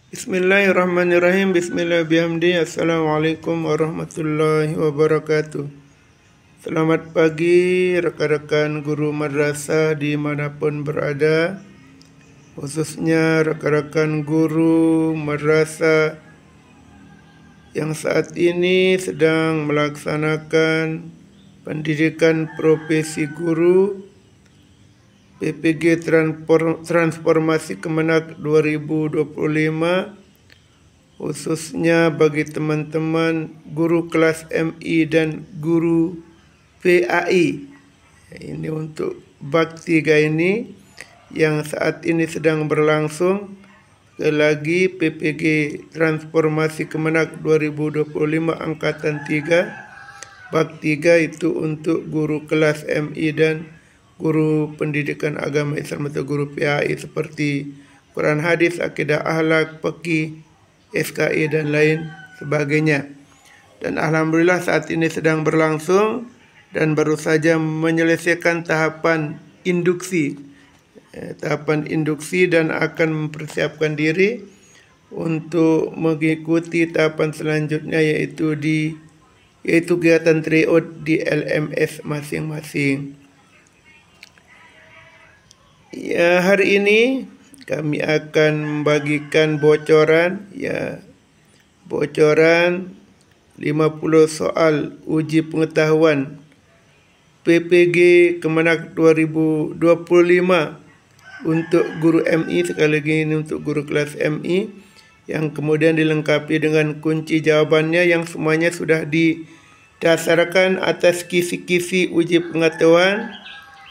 Bismillahirrahmanirrahim. Bismillahirrahmanirrahim. Assalamualaikum warahmatullahi wabarakatuh. Selamat pagi rekan-rekan guru madrasah dimanapun berada, khususnya rekan-rekan guru madrasah yang saat ini sedang melaksanakan pendidikan profesi guru PPG Transformasi Kemenak 2025, khususnya bagi teman-teman guru kelas MI dan guru PAI. Ini untuk bab 3 ini yang saat ini sedang berlangsung. Sekali lagi, PPG Transformasi Kemenak 2025 Angkatan 3, bab 3 itu untuk guru kelas MI dan guru pendidikan agama Islam atau guru PAI seperti Quran hadis, akidah akhlak, fikih, SKI dan lain sebagainya. Dan alhamdulillah saat ini sedang berlangsung dan baru saja menyelesaikan tahapan induksi. Dan akan mempersiapkan diri untuk mengikuti tahapan selanjutnya yaitu kegiatan tryout di LMS masing-masing. Ya, hari ini kami akan membagikan bocoran 50 soal uji pengetahuan PPG Kemenak 2025 untuk guru MI, sekali lagi ini untuk guru kelas MI, yang kemudian dilengkapi dengan kunci jawabannya yang semuanya sudah didasarkan atas kisi-kisi uji pengetahuan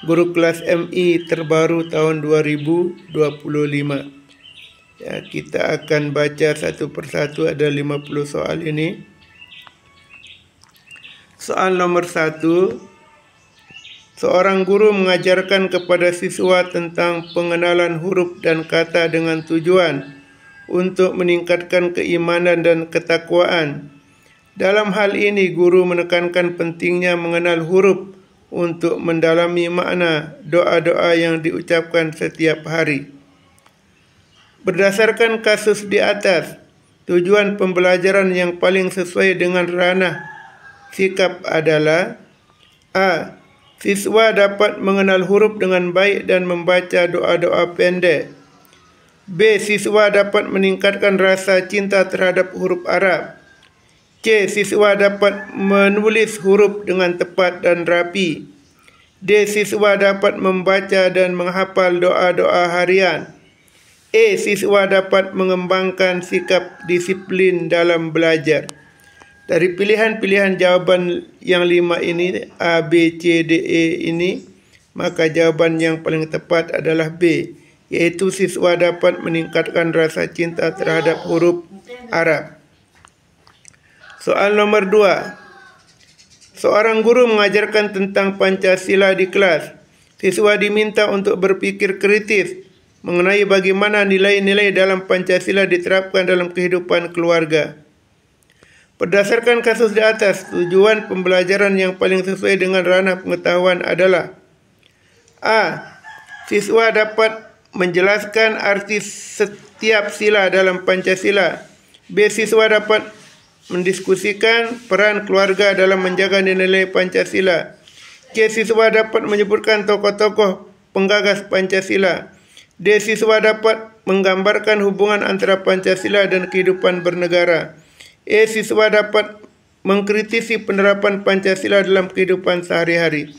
guru kelas MI terbaru tahun 2025. Ya, kita akan baca satu persatu, ada 50 soal ini. Soal nomor 1. Seorang guru mengajarkan kepada siswa tentang pengenalan huruf dan kata dengan tujuan untuk meningkatkan keimanan dan ketakwaan. Dalam hal ini, guru menekankan pentingnya mengenal huruf untuk mendalami makna doa-doa yang diucapkan setiap hari. Berdasarkan kasus di atas, tujuan pembelajaran yang paling sesuai dengan ranah sikap adalah: A. Siswa dapat mengenal huruf dengan baik dan membaca doa-doa pendek. B. Siswa dapat meningkatkan rasa cinta terhadap huruf Arab. C. Siswa dapat menulis huruf dengan tepat dan rapi. D. Siswa dapat membaca dan menghafal doa-doa harian. E. Siswa dapat mengembangkan sikap disiplin dalam belajar. Dari pilihan-pilihan jawaban yang 5 ini, A, B, C, D, E ini, maka jawaban yang paling tepat adalah B, yaitu siswa dapat meningkatkan rasa cinta terhadap huruf Arab. Soal nomor 2. Seorang guru mengajarkan tentang Pancasila di kelas. Siswa diminta untuk berpikir kritis mengenai bagaimana nilai-nilai dalam Pancasila diterapkan dalam kehidupan keluarga. Berdasarkan kasus di atas, tujuan pembelajaran yang paling sesuai dengan ranah pengetahuan adalah: A. Siswa dapat menjelaskan arti setiap sila dalam Pancasila. B. Siswa dapat mendiskusikan peran keluarga dalam menjaga nilai Pancasila. C. Siswa dapat menyebutkan tokoh-tokoh penggagas Pancasila. D. Siswa dapat menggambarkan hubungan antara Pancasila dan kehidupan bernegara. E. Siswa dapat mengkritisi penerapan Pancasila dalam kehidupan sehari-hari.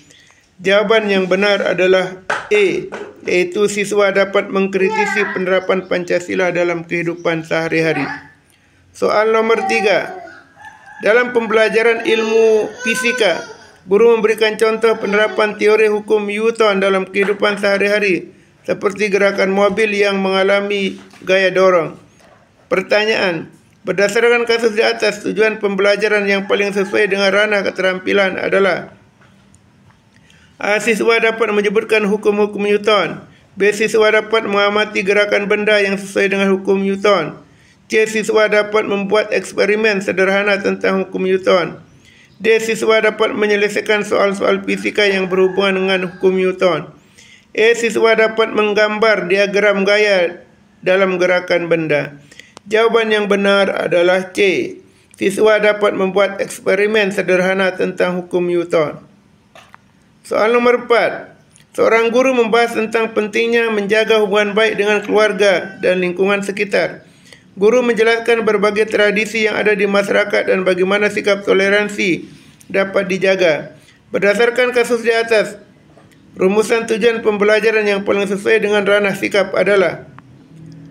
Jawaban yang benar adalah E, yaitu siswa dapat mengkritisi penerapan Pancasila dalam kehidupan sehari-hari. Soal nomor 3. Dalam pembelajaran ilmu fisika, guru memberikan contoh penerapan teori hukum Newton dalam kehidupan sehari-hari, seperti gerakan mobil yang mengalami gaya dorong. Pertanyaan: berdasarkan kasus di atas, tujuan pembelajaran yang paling sesuai dengan ranah keterampilan adalah: A. Siswa dapat menyebutkan hukum-hukum Newton. B. Siswa dapat mengamati gerakan benda yang sesuai dengan hukum Newton. C. Siswa dapat membuat eksperimen sederhana tentang hukum Newton. D. Siswa dapat menyelesaikan soal-soal fisika yang berhubungan dengan hukum Newton. E. Siswa dapat menggambar diagram gaya dalam gerakan benda. Jawaban yang benar adalah C. Siswa dapat membuat eksperimen sederhana tentang hukum Newton. Soal nomor 4. Seorang guru membahas tentang pentingnya menjaga hubungan baik dengan keluarga dan lingkungan sekitar. Guru menjelaskan berbagai tradisi yang ada di masyarakat dan bagaimana sikap toleransi dapat dijaga. Berdasarkan kasus di atas, rumusan tujuan pembelajaran yang paling sesuai dengan ranah sikap adalah: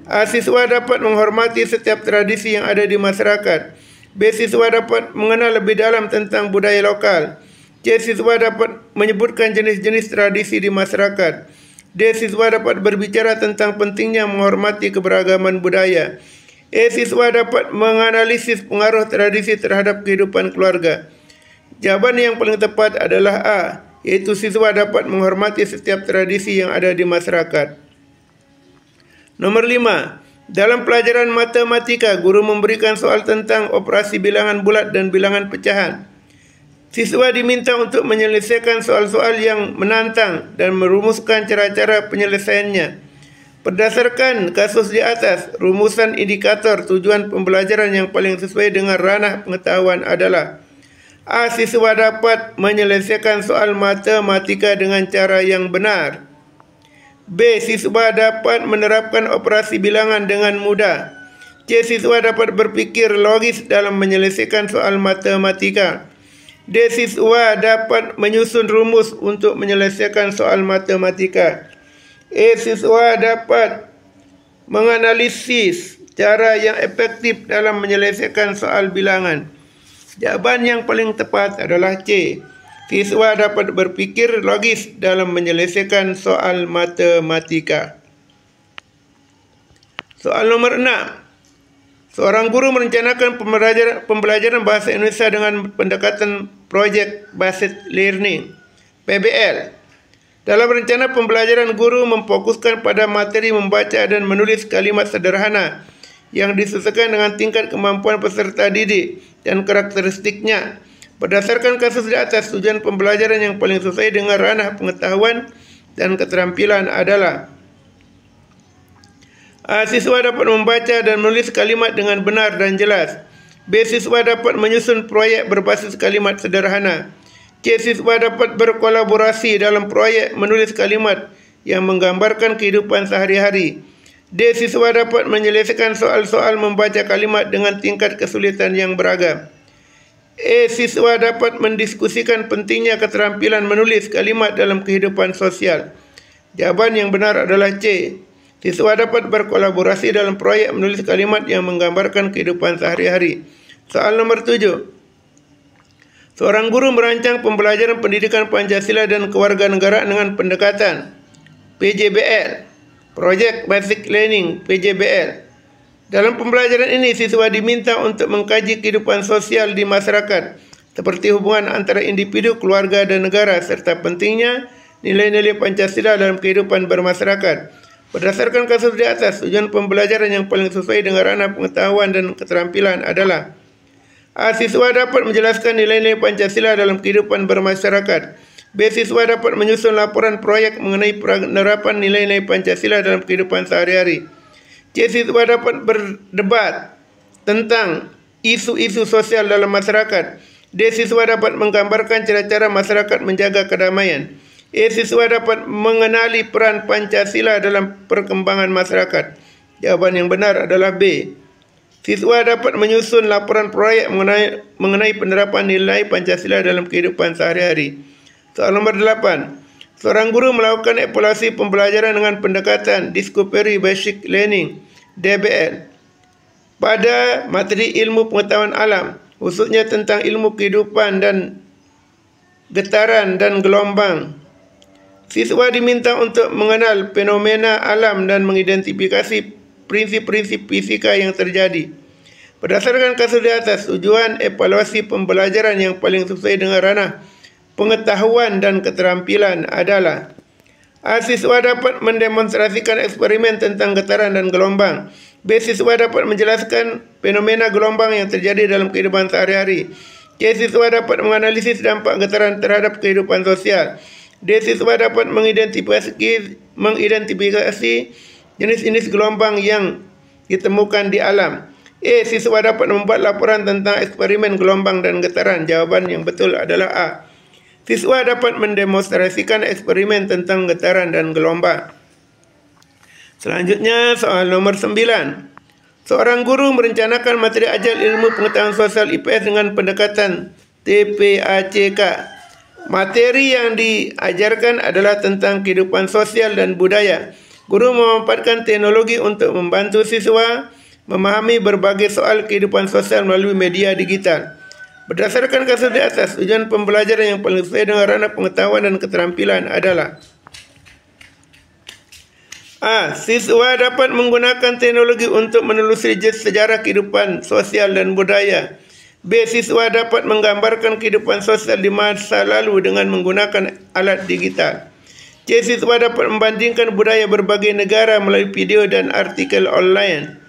A. Siswa dapat menghormati setiap tradisi yang ada di masyarakat. B. Siswa dapat mengenal lebih dalam tentang budaya lokal. C. Siswa dapat menyebutkan jenis-jenis tradisi di masyarakat. D. Siswa dapat berbicara tentang pentingnya menghormati keberagaman budaya. E. Siswa dapat menganalisis pengaruh tradisi terhadap kehidupan keluarga. Jawaban yang paling tepat adalah A, yaitu siswa dapat menghormati setiap tradisi yang ada di masyarakat. Nomor 5. Dalam pelajaran matematika, guru memberikan soal tentang operasi bilangan bulat dan bilangan pecahan. Siswa diminta untuk menyelesaikan soal-soal yang menantang dan merumuskan cara-cara penyelesaiannya. Berdasarkan kasus di atas, rumusan indikator tujuan pembelajaran yang paling sesuai dengan ranah pengetahuan adalah: A. Siswa dapat menyelesaikan soal matematika dengan cara yang benar. B. Siswa dapat menerapkan operasi bilangan dengan mudah. C. Siswa dapat berpikir logis dalam menyelesaikan soal matematika. D. Siswa dapat menyusun rumus untuk menyelesaikan soal matematika. E. Siswa dapat menganalisis cara yang efektif dalam menyelesaikan soal bilangan. Jawaban yang paling tepat adalah C. Siswa dapat berpikir logis dalam menyelesaikan soal matematika. Soal nomor 6. Seorang guru merencanakan pembelajaran bahasa Indonesia dengan pendekatan Project Based Learning, PBL. Dalam rencana pembelajaran, guru memfokuskan pada materi membaca dan menulis kalimat sederhana yang disesuaikan dengan tingkat kemampuan peserta didik dan karakteristiknya. Berdasarkan kasus di atas, tujuan pembelajaran yang paling sesuai dengan ranah pengetahuan dan keterampilan adalah: A. Siswa dapat membaca dan menulis kalimat dengan benar dan jelas. B. Siswa dapat menyusun proyek berbasis kalimat sederhana. C. Siswa dapat berkolaborasi dalam proyek menulis kalimat yang menggambarkan kehidupan sehari-hari. D. Siswa dapat menyelesaikan soal-soal membaca kalimat dengan tingkat kesulitan yang beragam. E. Siswa dapat mendiskusikan pentingnya keterampilan menulis kalimat dalam kehidupan sosial. Jawaban yang benar adalah C. Siswa dapat berkolaborasi dalam proyek menulis kalimat yang menggambarkan kehidupan sehari-hari. Soal nomor 7. Seorang guru merancang pembelajaran pendidikan Pancasila dan kewarganegaraan dengan pendekatan PJBL, Project Basic Learning, PJBL. Dalam pembelajaran ini, siswa diminta untuk mengkaji kehidupan sosial di masyarakat, seperti hubungan antara individu, keluarga, dan negara, serta pentingnya nilai-nilai Pancasila dalam kehidupan bermasyarakat. Berdasarkan kasus di atas, tujuan pembelajaran yang paling sesuai dengan ranah pengetahuan dan keterampilan adalah: A. Siswa dapat menjelaskan nilai-nilai Pancasila dalam kehidupan bermasyarakat. B. Siswa dapat menyusun laporan proyek mengenai penerapan nilai-nilai Pancasila dalam kehidupan sehari-hari. C. Siswa dapat berdebat tentang isu-isu sosial dalam masyarakat. D. Siswa dapat menggambarkan cara-cara masyarakat menjaga kedamaian. E. Siswa dapat mengenali peran Pancasila dalam perkembangan masyarakat. Jawaban yang benar adalah B. Siswa dapat menyusun laporan proyek mengenai penerapan nilai Pancasila dalam kehidupan sehari-hari. Soal nomor 8. Seorang guru melakukan evaluasi pembelajaran dengan pendekatan Discovery Basic Learning, DBL, pada materi ilmu pengetahuan alam, khususnya tentang ilmu kehidupan dan getaran dan gelombang. Siswa diminta untuk mengenal fenomena alam dan mengidentifikasi prinsip-prinsip fisika yang terjadi. Berdasarkan kasus di atas, tujuan evaluasi pembelajaran yang paling sesuai dengan ranah pengetahuan dan keterampilan adalah: A. Siswa dapat mendemonstrasikan eksperimen tentang getaran dan gelombang. B. Siswa dapat menjelaskan fenomena gelombang yang terjadi dalam kehidupan sehari-hari. C. Siswa dapat menganalisis dampak getaran terhadap kehidupan sosial. D. Siswa dapat mengidentifikasi jenis-jenis gelombang yang ditemukan di alam. A. Siswa dapat membuat laporan tentang eksperimen gelombang dan getaran. Jawapan yang betul adalah A. Siswa dapat mendemonstrasikan eksperimen tentang getaran dan gelombang. Selanjutnya soal nomor 9. Seorang guru merencanakan materi ajar ilmu pengetahuan sosial IPS dengan pendekatan TPACK. Materi yang diajarkan adalah tentang kehidupan sosial dan budaya. Guru memanfaatkan teknologi untuk membantu siswa memahami berbagai soal kehidupan sosial melalui media digital. Berdasarkan kasus di atas, tujuan pembelajaran yang paling sesuai dengan ranah pengetahuan dan keterampilan adalah A. Siswa dapat menggunakan teknologi untuk menelusuri sejarah kehidupan sosial dan budaya. B. Siswa dapat menggambarkan kehidupan sosial di masa lalu dengan menggunakan alat digital. C. Siswa dapat membandingkan budaya berbagai negara melalui video dan artikel online.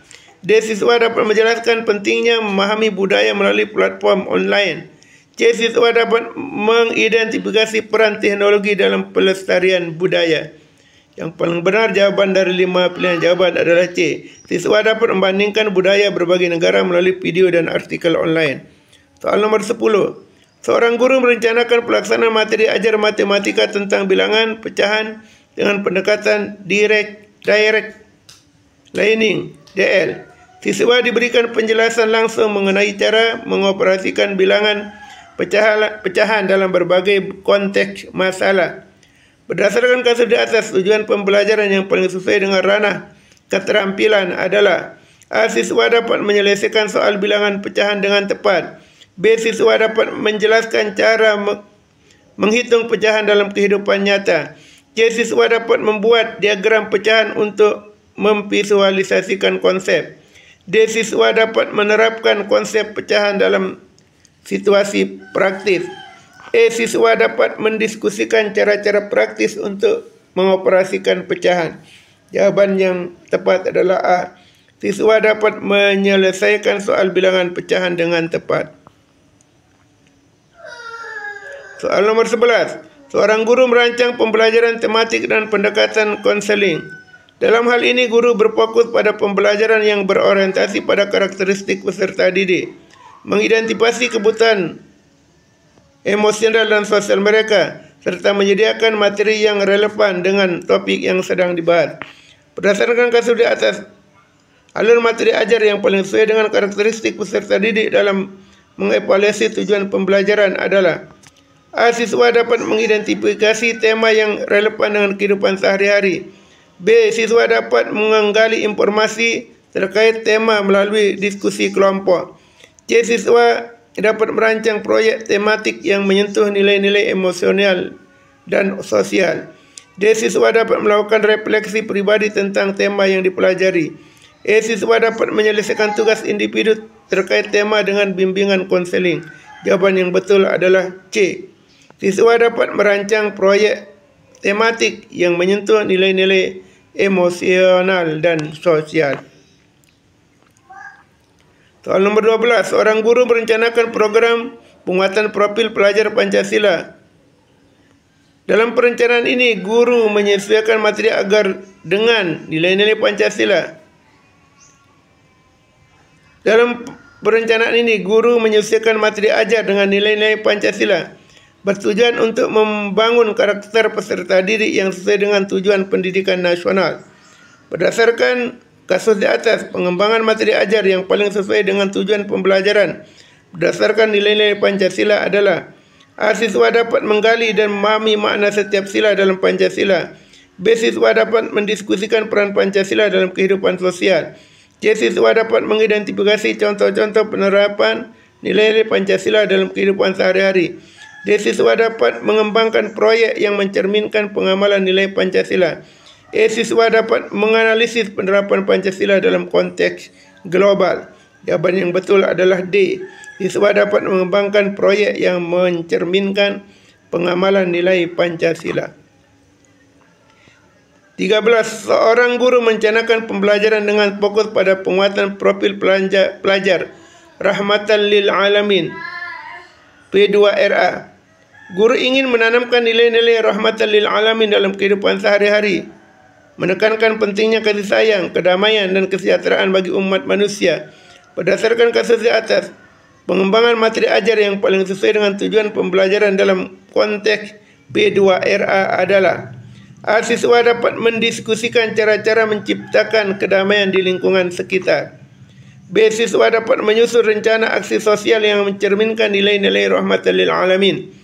D. Siswa dapat menjelaskan pentingnya memahami budaya melalui platform online. C. Siswa dapat mengidentifikasi peran teknologi dalam pelestarian budaya. Yang paling benar jawaban dari 5 pilihan jawaban adalah C. Siswa dapat membandingkan budaya berbagai negara melalui video dan artikel online. Soal nomor 10. Seorang guru merencanakan pelaksanaan materi ajar matematika tentang bilangan pecahan dengan pendekatan direct learning (DL). Siswa diberikan penjelasan langsung mengenai cara mengoperasikan bilangan pecahan dalam berbagai konteks masalah. Berdasarkan kasus di atas, tujuan pembelajaran yang paling sesuai dengan ranah keterampilan adalah A. Siswa dapat menyelesaikan soal bilangan pecahan dengan tepat. B. Siswa dapat menjelaskan cara menghitung pecahan dalam kehidupan nyata. C. Siswa dapat membuat diagram pecahan untuk memvisualisasikan konsep. D. Siswa dapat menerapkan konsep pecahan dalam situasi praktis. E. Siswa dapat mendiskusikan cara-cara praktis untuk mengoperasikan pecahan. Jawaban yang tepat adalah A. Siswa dapat menyelesaikan soal bilangan pecahan dengan tepat. Soal nomor 11. Seorang guru merancang pembelajaran tematik dan pendekatan konseling. Dalam hal ini, guru berfokus pada pembelajaran yang berorientasi pada karakteristik peserta didik, mengidentifikasi kebutuhan emosional dan sosial mereka, serta menyediakan materi yang relevan dengan topik yang sedang dibahas. Berdasarkan kasus di atas, alur materi ajar yang paling sesuai dengan karakteristik peserta didik dalam mengevaluasi tujuan pembelajaran adalah A. Siswa dapat mengidentifikasi tema yang relevan dengan kehidupan sehari-hari. B. Siswa dapat menggali informasi terkait tema melalui diskusi kelompok. C. Siswa dapat merancang proyek tematik yang menyentuh nilai-nilai emosional dan sosial. D. Siswa dapat melakukan refleksi pribadi tentang tema yang dipelajari. E. Siswa dapat menyelesaikan tugas individu terkait tema dengan bimbingan konseling. Jawaban yang betul adalah C. Siswa dapat merancang proyek tematik yang menyentuh nilai-nilai emosional dan sosial. Soal nomor 12. Seorang guru merencanakan program penguatan profil pelajar Pancasila. Dalam perencanaan ini, guru menyesuaikan materi agar dengan nilai-nilai Pancasila. Dalam perencanaan ini, guru menyesuaikan materi ajar dengan nilai-nilai Pancasila, bertujuan untuk membangun karakter peserta didik yang sesuai dengan tujuan pendidikan nasional. Berdasarkan kasus di atas, pengembangan materi ajar yang paling sesuai dengan tujuan pembelajaran berdasarkan nilai-nilai Pancasila adalah A. Siswa dapat menggali dan memahami makna setiap sila dalam Pancasila. B. Siswa dapat mendiskusikan peran Pancasila dalam kehidupan sosial. C. Siswa dapat mengidentifikasi contoh-contoh penerapan nilai-nilai Pancasila dalam kehidupan sehari-hari. D. Siswa dapat mengembangkan proyek yang mencerminkan pengamalan nilai Pancasila. E. Siswa dapat menganalisis penerapan Pancasila dalam konteks global. Jawaban yang betul adalah D. Siswa dapat mengembangkan proyek yang mencerminkan pengamalan nilai Pancasila. 13. Seorang guru merencanakan pembelajaran dengan fokus pada penguatan profil pelajar rahmatan lil alamin P2RA. Guru ingin menanamkan nilai-nilai rahmatan lil alamin dalam kehidupan sehari-hari, menekankan pentingnya kasih sayang, kedamaian dan kesejahteraan bagi umat manusia. Berdasarkan kasus di atas, pengembangan materi ajar yang paling sesuai dengan tujuan pembelajaran dalam konteks B2RA adalah A. Siswa dapat mendiskusikan cara-cara menciptakan kedamaian di lingkungan sekitar. B. Siswa dapat menyusun rencana aksi sosial yang mencerminkan nilai-nilai rahmatan lil alamin.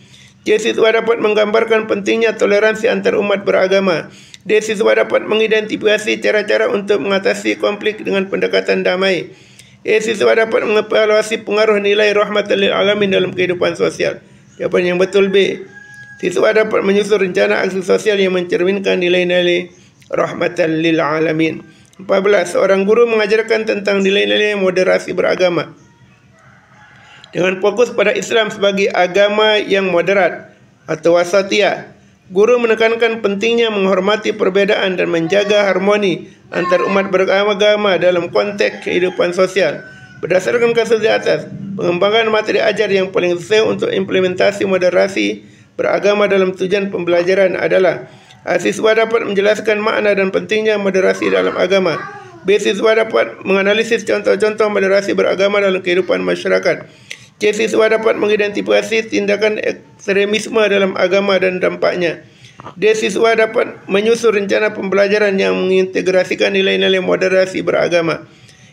C. Siswa dapat menggambarkan pentingnya toleransi antar umat beragama. D. Siswa dapat mengidentifikasi cara-cara untuk mengatasi konflik dengan pendekatan damai. E. Siswa dapat mengevaluasi pengaruh nilai rahmatan lil alamin dalam kehidupan sosial. Jawapan yang betul B. Siswa dapat menyusun rencana aksi sosial yang mencerminkan nilai-nilai rahmatan lil alamin. 14. Seorang guru mengajarkan tentang nilai-nilai moderasi beragama dengan fokus pada Islam sebagai agama yang moderat atau wasatiyah. Guru menekankan pentingnya menghormati perbedaan dan menjaga harmoni antar umat beragama dalam konteks kehidupan sosial. Berdasarkan kasus di atas, pengembangan materi ajar yang paling sesuai untuk implementasi moderasi beragama dalam tujuan pembelajaran adalah A. Siswa dapat menjelaskan makna dan pentingnya moderasi dalam agama. B. Siswa dapat menganalisis contoh-contoh moderasi beragama dalam kehidupan masyarakat. C. Siswa dapat mengidentifikasi tindakan ekstremisme dalam agama dan dampaknya. D. Siswa dapat menyusun rencana pembelajaran yang mengintegrasikan nilai-nilai moderasi beragama.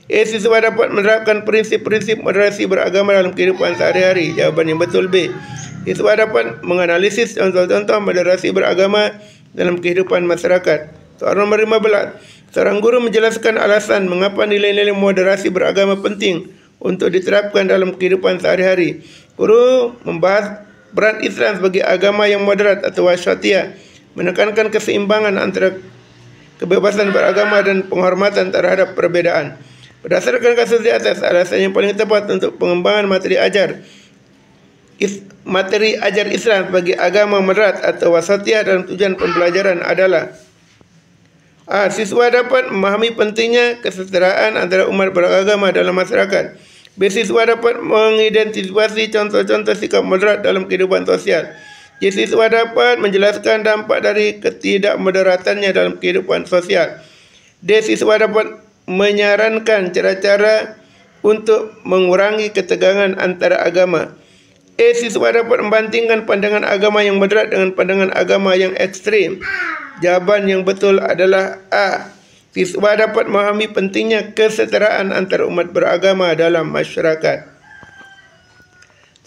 E. Siswa dapat menerapkan prinsip-prinsip moderasi beragama dalam kehidupan sehari-hari. Jawapan yang betul B. Siswa dapat menganalisis contoh-contoh moderasi beragama dalam kehidupan masyarakat. Soalan nomor 15. Seorang guru menjelaskan alasan mengapa nilai-nilai moderasi beragama penting untuk diterapkan dalam kehidupan sehari-hari. Guru membahas peran Islam sebagai agama yang moderat atau wasatiyah, menekankan keseimbangan antara kebebasan beragama dan penghormatan terhadap perbedaan. Berdasarkan kasus di atas, alasan yang paling tepat untuk pengembangan materi ajar Islam sebagai agama moderat atau wasatiyah dalam tujuan pembelajaran adalah A. Siswa dapat memahami pentingnya kesetaraan antara umat beragama dalam masyarakat. B. Siswa dapat mengidentifikasi contoh-contoh sikap moderat dalam kehidupan sosial. C. Siswa dapat menjelaskan dampak dari ketidakmoderatannya dalam kehidupan sosial. D. Siswa dapat menyarankan cara-cara untuk mengurangi ketegangan antara agama. E. Siswa dapat membandingkan pandangan agama yang moderat dengan pandangan agama yang ekstrim. Jawaban yang betul adalah A. Siswa dapat memahami pentingnya kesetaraan antar umat beragama dalam masyarakat.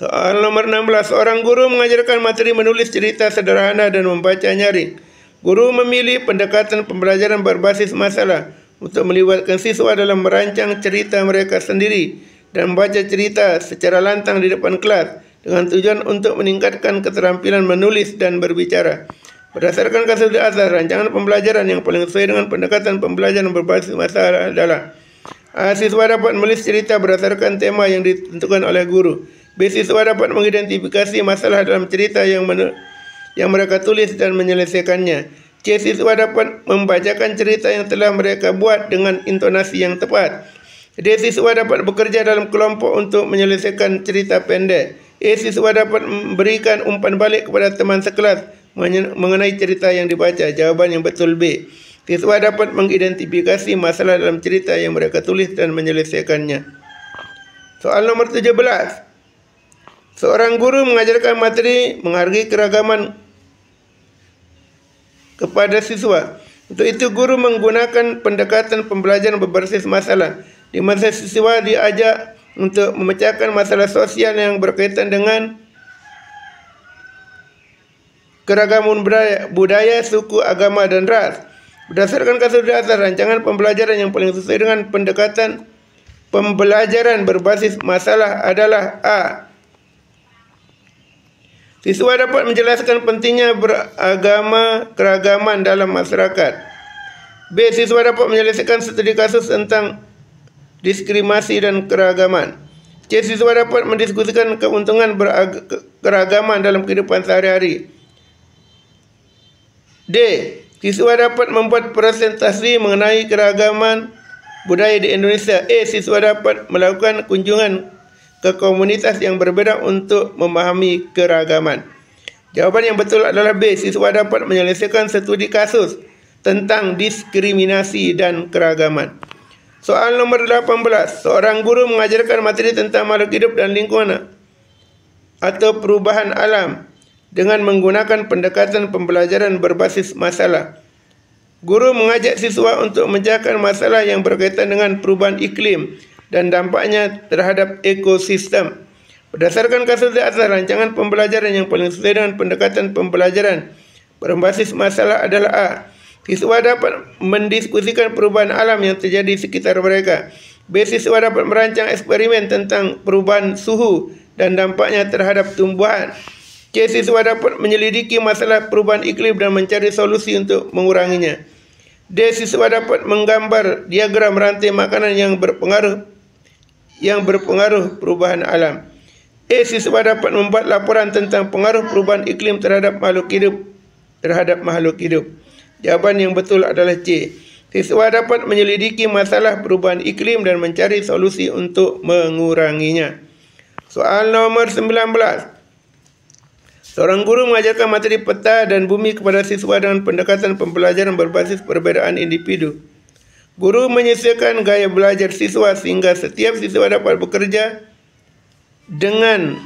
Soalan nomor 16. Seorang guru mengajarkan materi menulis cerita sederhana dan membaca nyaring. Guru memilih pendekatan pembelajaran berbasis masalah untuk melibatkan siswa dalam merancang cerita mereka sendiri dan membaca cerita secara lantang di depan kelas dengan tujuan untuk meningkatkan keterampilan menulis dan berbicara. Berdasarkan kasus di atas, rancangan pembelajaran yang paling sesuai dengan pendekatan pembelajaran berbasis masalah adalah A. Siswa dapat menulis cerita berdasarkan tema yang ditentukan oleh guru. B. Siswa dapat mengidentifikasi masalah dalam cerita yang mereka tulis dan menyelesaikannya. C. Siswa dapat membacakan cerita yang telah mereka buat dengan intonasi yang tepat. D. Siswa dapat bekerja dalam kelompok untuk menyelesaikan cerita pendek. E. Siswa dapat memberikan umpan balik kepada teman sekelas mengenai cerita yang dibaca. Jawaban yang betul B. Siswa dapat mengidentifikasi masalah dalam cerita yang mereka tulis dan menyelesaikannya. Soal nomor 17. Seorang guru mengajarkan materi menghargai keragaman kepada siswa. Untuk itu guru menggunakan pendekatan pembelajaran berbasis masalah, di mana siswa diajak untuk memecahkan masalah sosial yang berkaitan dengan keragaman budaya, suku, agama, dan ras. Berdasarkan kasus di atas, rancangan pembelajaran yang paling sesuai dengan pendekatan pembelajaran berbasis masalah adalah A. Siswa dapat menjelaskan pentingnya keragaman dalam masyarakat. B. Siswa dapat menyelesaikan studi kasus tentang diskriminasi dan keragaman. C. Siswa dapat mendiskusikan keuntungan keragaman dalam kehidupan sehari-hari. D. Siswa dapat membuat presentasi mengenai keragaman budaya di Indonesia. E. Siswa dapat melakukan kunjungan ke komunitas yang berbeda untuk memahami keragaman. Jawaban yang betul adalah B. Siswa dapat menyelesaikan studi kasus tentang diskriminasi dan keragaman. Soal nomor 18. Seorang guru mengajarkan materi tentang makhluk hidup dan lingkungan atau perubahan alam dengan menggunakan pendekatan pembelajaran berbasis masalah. Guru mengajak siswa untuk memecahkan masalah yang berkaitan dengan perubahan iklim dan dampaknya terhadap ekosistem. Berdasarkan kasus di atas, rancangan pembelajaran yang paling sesuai dengan pendekatan pembelajaran berbasis masalah adalah A. Siswa dapat mendiskusikan perubahan alam yang terjadi di sekitar mereka. B. Siswa dapat merancang eksperimen tentang perubahan suhu dan dampaknya terhadap tumbuhan. C. Siswa dapat menyelidiki masalah perubahan iklim dan mencari solusi untuk menguranginya. D. Siswa dapat menggambar diagram rantai makanan yang berpengaruh perubahan alam. E. Siswa dapat membuat laporan tentang pengaruh perubahan iklim terhadap makhluk hidup. Jawaban yang betul adalah C. Siswa dapat menyelidiki masalah perubahan iklim dan mencari solusi untuk menguranginya. Soal nomor 19. Seorang guru mengajarkan materi peta dan bumi kepada siswa dengan pendekatan pembelajaran berbasis perbedaan individu. Guru menyesuaikan gaya belajar siswa sehingga setiap siswa dapat bekerja dengan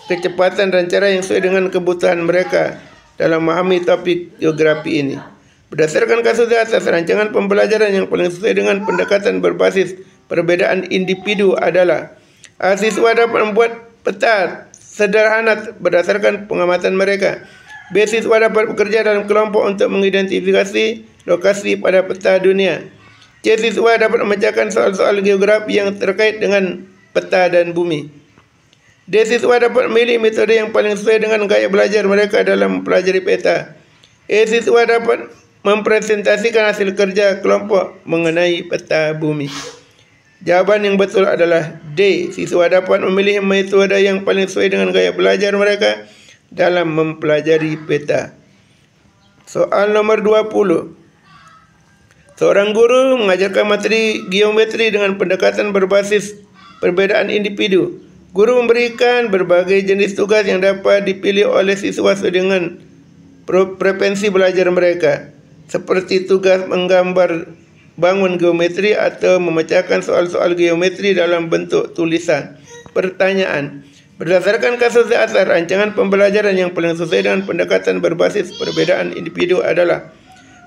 kecepatan dan cara yang sesuai dengan kebutuhan mereka dalam memahami topik geografi ini. Berdasarkan kasus di atas, rancangan pembelajaran yang paling sesuai dengan pendekatan berbasis perbedaan individu adalah A. Siswa dapat membuat peta sederhana berdasarkan pengamatan mereka. B. Siswa dapat bekerja dalam kelompok untuk mengidentifikasi lokasi pada peta dunia. C. Siswa dapat memecahkan soal-soal geografi yang terkait dengan peta dan bumi. D. Siswa dapat memilih metode yang paling sesuai dengan gaya belajar mereka dalam mempelajari peta. E. Siswa dapat mempresentasikan hasil kerja kelompok mengenai peta bumi. Jawaban yang betul adalah D. Siswa dapat memilih metode yang paling sesuai dengan gaya belajar mereka dalam mempelajari peta. Soal nomor 20. Seorang guru mengajarkan materi geometri dengan pendekatan berbasis perbedaan individu. Guru memberikan berbagai jenis tugas yang dapat dipilih oleh siswa sesuai dengan preferensi belajar mereka, seperti tugas menggambar bangun geometri atau memecahkan soal-soal geometri dalam bentuk tulisan. Pertanyaan: berdasarkan kasus di atas, rancangan pembelajaran yang paling sesuai dengan pendekatan berbasis perbedaan individu adalah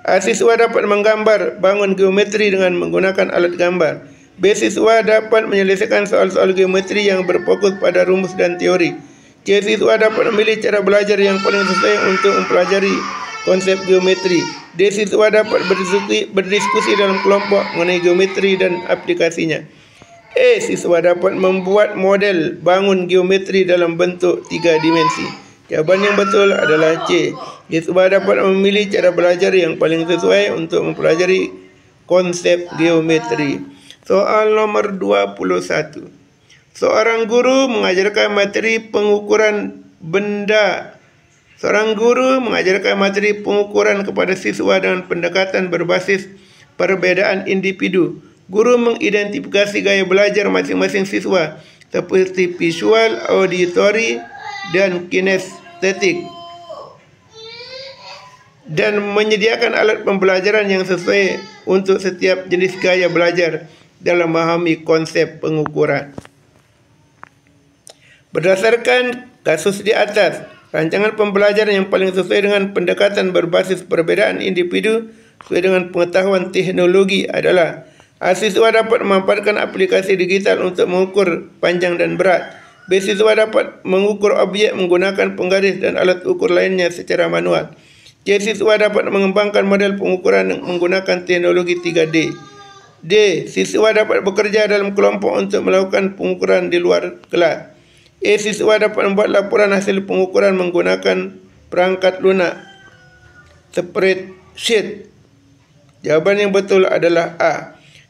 A. Siswa dapat menggambar bangun geometri dengan menggunakan alat gambar. B. Siswa dapat menyelesaikan soal-soal geometri yang berfokus pada rumus dan teori. C. Siswa dapat memilih cara belajar yang paling sesuai untuk mempelajari konsep geometri. D. Siswa dapat berdiskusi dalam kelompok mengenai geometri dan aplikasinya. E. Siswa dapat membuat model bangun geometri dalam bentuk 3 dimensi. Jawaban yang betul adalah C. Siswa dapat memilih cara belajar yang paling sesuai untuk mempelajari konsep geometri. Soal nomor 21. Seorang guru mengajarkan materi pengukuran benda. Seorang guru mengajarkan materi pengukuran kepada siswa dengan pendekatan berbasis perbedaan individu. Guru mengidentifikasi gaya belajar masing-masing siswa seperti visual, auditory, dan kinestetik, dan menyediakan alat pembelajaran yang sesuai untuk setiap jenis gaya belajar dalam memahami konsep pengukuran. Berdasarkan kasus di atas, rancangan pembelajaran yang paling sesuai dengan pendekatan berbasis perbedaan individu sesuai dengan pengetahuan teknologi adalah A. Siswa dapat memanfaatkan aplikasi digital untuk mengukur panjang dan berat. B. Siswa dapat mengukur objek menggunakan penggaris dan alat ukur lainnya secara manual. C. Siswa dapat mengembangkan model pengukuran menggunakan teknologi 3D. D. Siswa dapat bekerja dalam kelompok untuk melakukan pengukuran di luar kelas. E. Siswa dapat membuat laporan hasil pengukuran menggunakan perangkat lunak spreadsheet. Jawaban yang betul adalah A.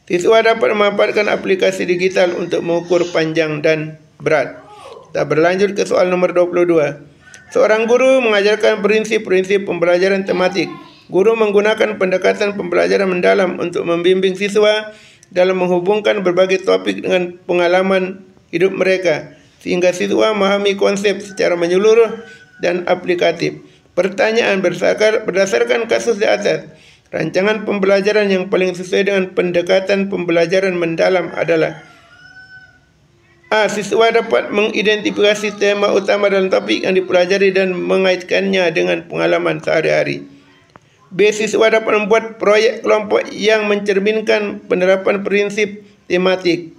Siswa dapat memanfaatkan aplikasi digital untuk mengukur panjang dan berat. Kita berlanjut ke soal nomor 22. Seorang guru mengajarkan prinsip-prinsip pembelajaran tematik. Guru menggunakan pendekatan pembelajaran mendalam untuk membimbing siswa dalam menghubungkan berbagai topik dengan pengalaman hidup mereka, sehingga siswa memahami konsep secara menyeluruh dan aplikatif. Pertanyaan: berdasarkan kasus di atas, Rancangan pembelajaran yang paling sesuai dengan pendekatan pembelajaran mendalam adalah A. Siswa dapat mengidentifikasi tema utama dalam topik yang dipelajari dan mengaitkannya dengan pengalaman sehari-hari. B. Siswa dapat membuat proyek kelompok yang mencerminkan penerapan prinsip tematik.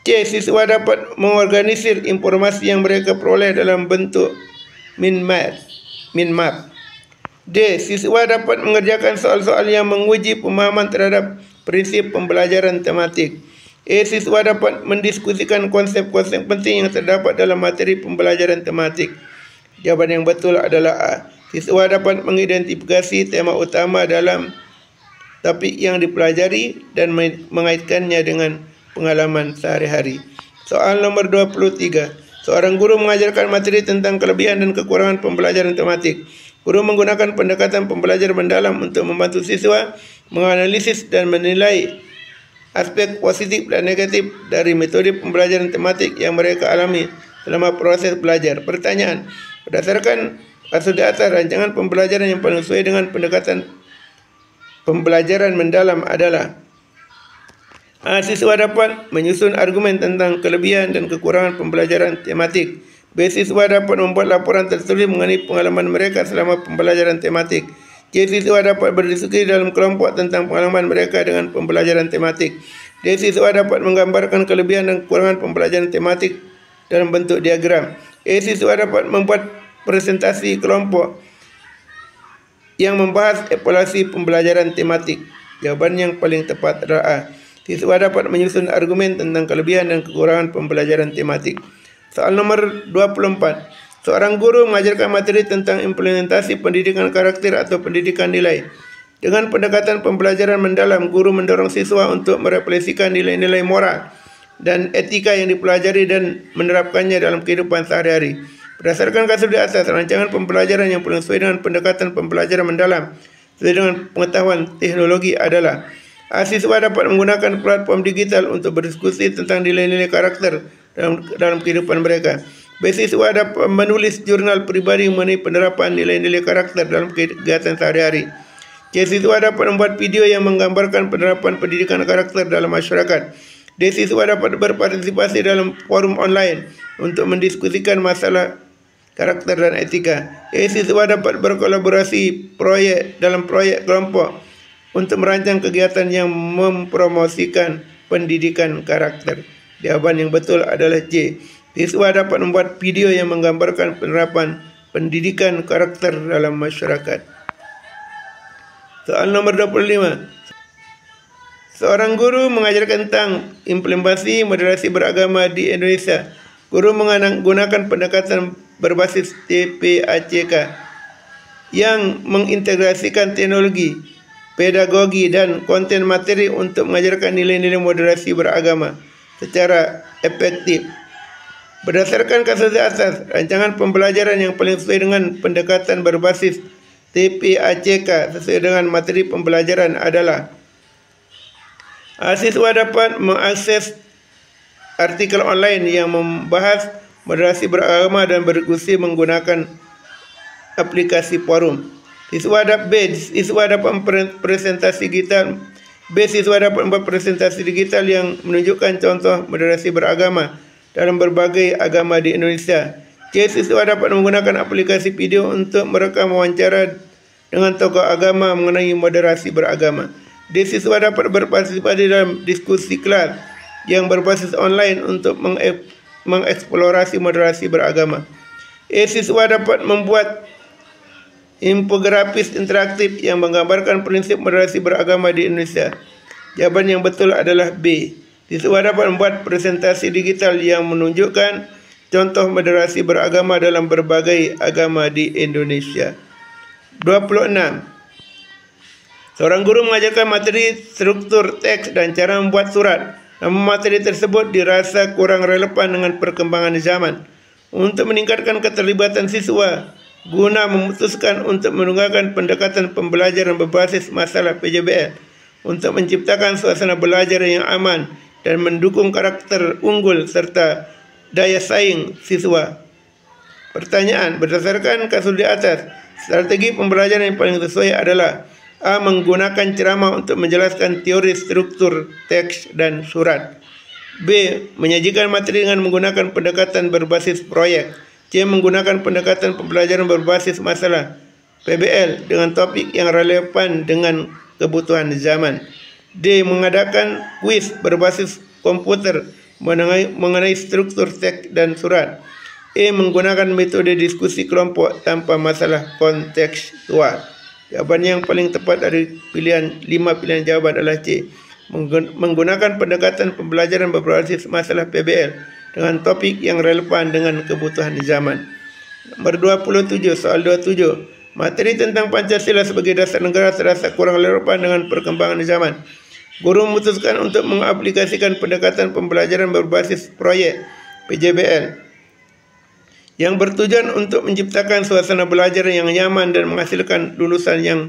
C. Siswa dapat mengorganisir informasi yang mereka peroleh dalam bentuk mind map. D. Siswa dapat mengerjakan soal-soal yang menguji pemahaman terhadap prinsip pembelajaran tematik. E. Siswa dapat mendiskusikan konsep-konsep penting yang terdapat dalam materi pembelajaran tematik. Jawapan yang betul adalah A. Siswa dapat mengidentifikasi tema utama dalam topik yang dipelajari dan mengaitkannya dengan pengalaman sehari-hari. Soal nomor 23. Seorang guru mengajarkan materi tentang kelebihan dan kekurangan pembelajaran tematik. Guru menggunakan pendekatan pembelajaran mendalam untuk membantu siswa menganalisis dan menilai aspek positif dan negatif dari metode pembelajaran tematik yang mereka alami selama proses belajar. Pertanyaan, berdasarkan kasus di atas, rancangan pembelajaran yang paling sesuai dengan pendekatan pembelajaran mendalam adalah A. Siswa dapat menyusun argumen tentang kelebihan dan kekurangan pembelajaran tematik. B. Siswa dapat membuat laporan tertulis mengenai pengalaman mereka selama pembelajaran tematik. C. Siswa dapat berdiskusi dalam kelompok tentang pengalaman mereka dengan pembelajaran tematik. D. Siswa dapat menggambarkan kelebihan dan kekurangan pembelajaran tematik dalam bentuk diagram. E. Siswa dapat membuat presentasi kelompok yang membahas evaluasi pembelajaran tematik. Jawaban yang paling tepat adalah A. Siswa dapat menyusun argumen tentang kelebihan dan kekurangan pembelajaran tematik. Soal nomor 24. Seorang guru mengajarkan materi tentang implementasi pendidikan karakter atau pendidikan nilai. Dengan pendekatan pembelajaran mendalam, guru mendorong siswa untuk merefleksikan nilai-nilai moral dan etika yang dipelajari dan menerapkannya dalam kehidupan sehari-hari. Berdasarkan kasus di atas, rancangan pembelajaran yang paling sesuai dengan pendekatan pembelajaran mendalam sesuai dengan pengetahuan teknologi adalah A. Siswa dapat menggunakan platform digital untuk berdiskusi tentang nilai-nilai karakter dalam kehidupan mereka. B. Siswa dapat menulis jurnal pribadi mengenai penerapan nilai-nilai karakter dalam kegiatan sehari-hari. C. Siswa dapat membuat video yang menggambarkan penerapan pendidikan karakter dalam masyarakat. D. Siswa dapat berpartisipasi dalam forum online untuk mendiskusikan masalah karakter dan etika. E. Siswa dapat berkolaborasi dalam proyek kelompok untuk merancang kegiatan yang mempromosikan pendidikan karakter. Jawaban yang betul adalah C. Siswa dapat membuat video yang menggambarkan penerapan pendidikan karakter dalam masyarakat. Soal nomor 25. Seorang guru mengajarkan tentang implementasi moderasi beragama di Indonesia. Guru menggunakan pendekatan berbasis TPACK yang mengintegrasikan teknologi, pedagogi, dan konten materi untuk mengajarkan nilai-nilai moderasi beragama secara efektif. Berdasarkan kasus di atas, rancangan pembelajaran yang paling sesuai dengan pendekatan berbasis TPACK sesuai dengan materi pembelajaran adalah A. Siswa dapat mengakses artikel online yang membahas moderasi beragama dan berdiskusi menggunakan aplikasi forum. Siswa dapat membuat presentasi digital. B. Siswa dapat membuat presentasi digital yang menunjukkan contoh moderasi beragama dalam berbagai agama di Indonesia. C. Siswa dapat menggunakan aplikasi video untuk merekam wawancara dengan tokoh agama mengenai moderasi beragama. D. Siswa dapat berpartisipasi dalam diskusi kelas yang berbasis online untuk mengeksplorasi moderasi beragama. E. Siswa dapat membuat infografis interaktif yang menggambarkan prinsip moderasi beragama di Indonesia. Jawaban yang betul adalah B. Siswa dapat membuat presentasi digital yang menunjukkan contoh moderasi beragama dalam berbagai agama di Indonesia. 26. Seorang guru mengajarkan materi struktur teks dan cara membuat surat. Namun materi tersebut dirasa kurang relevan dengan perkembangan zaman. Untuk meningkatkan keterlibatan siswa, guna memutuskan untuk menggunakan pendekatan pembelajaran berbasis masalah PJBL untuk menciptakan suasana belajar yang aman dan mendukung karakter unggul serta daya saing siswa. Pertanyaan, berdasarkan kasus di atas, strategi pembelajaran yang paling sesuai adalah A. Menggunakan ceramah untuk menjelaskan teori struktur teks dan surat. B. Menyajikan materi dengan menggunakan pendekatan berbasis proyek. C. Menggunakan pendekatan pembelajaran berbasis masalah PBL dengan topik yang relevan dengan kebutuhan zaman. D. Mengadakan kuis berbasis komputer mengenai struktur teks dan surat. E. Menggunakan metode diskusi kelompok tanpa masalah kontekstual. Jawapan yang paling tepat dari 5 pilihan jawaban adalah C. Menggunakan pendekatan pembelajaran berbasis masalah PBL dengan topik yang relevan dengan kebutuhan zaman. Nomor 27, soal 27. Materi tentang Pancasila sebagai dasar negara terasa kurang relevan dengan perkembangan zaman. Guru memutuskan untuk mengaplikasikan pendekatan pembelajaran berbasis proyek PJBL yang bertujuan untuk menciptakan suasana belajar yang nyaman dan menghasilkan lulusan yang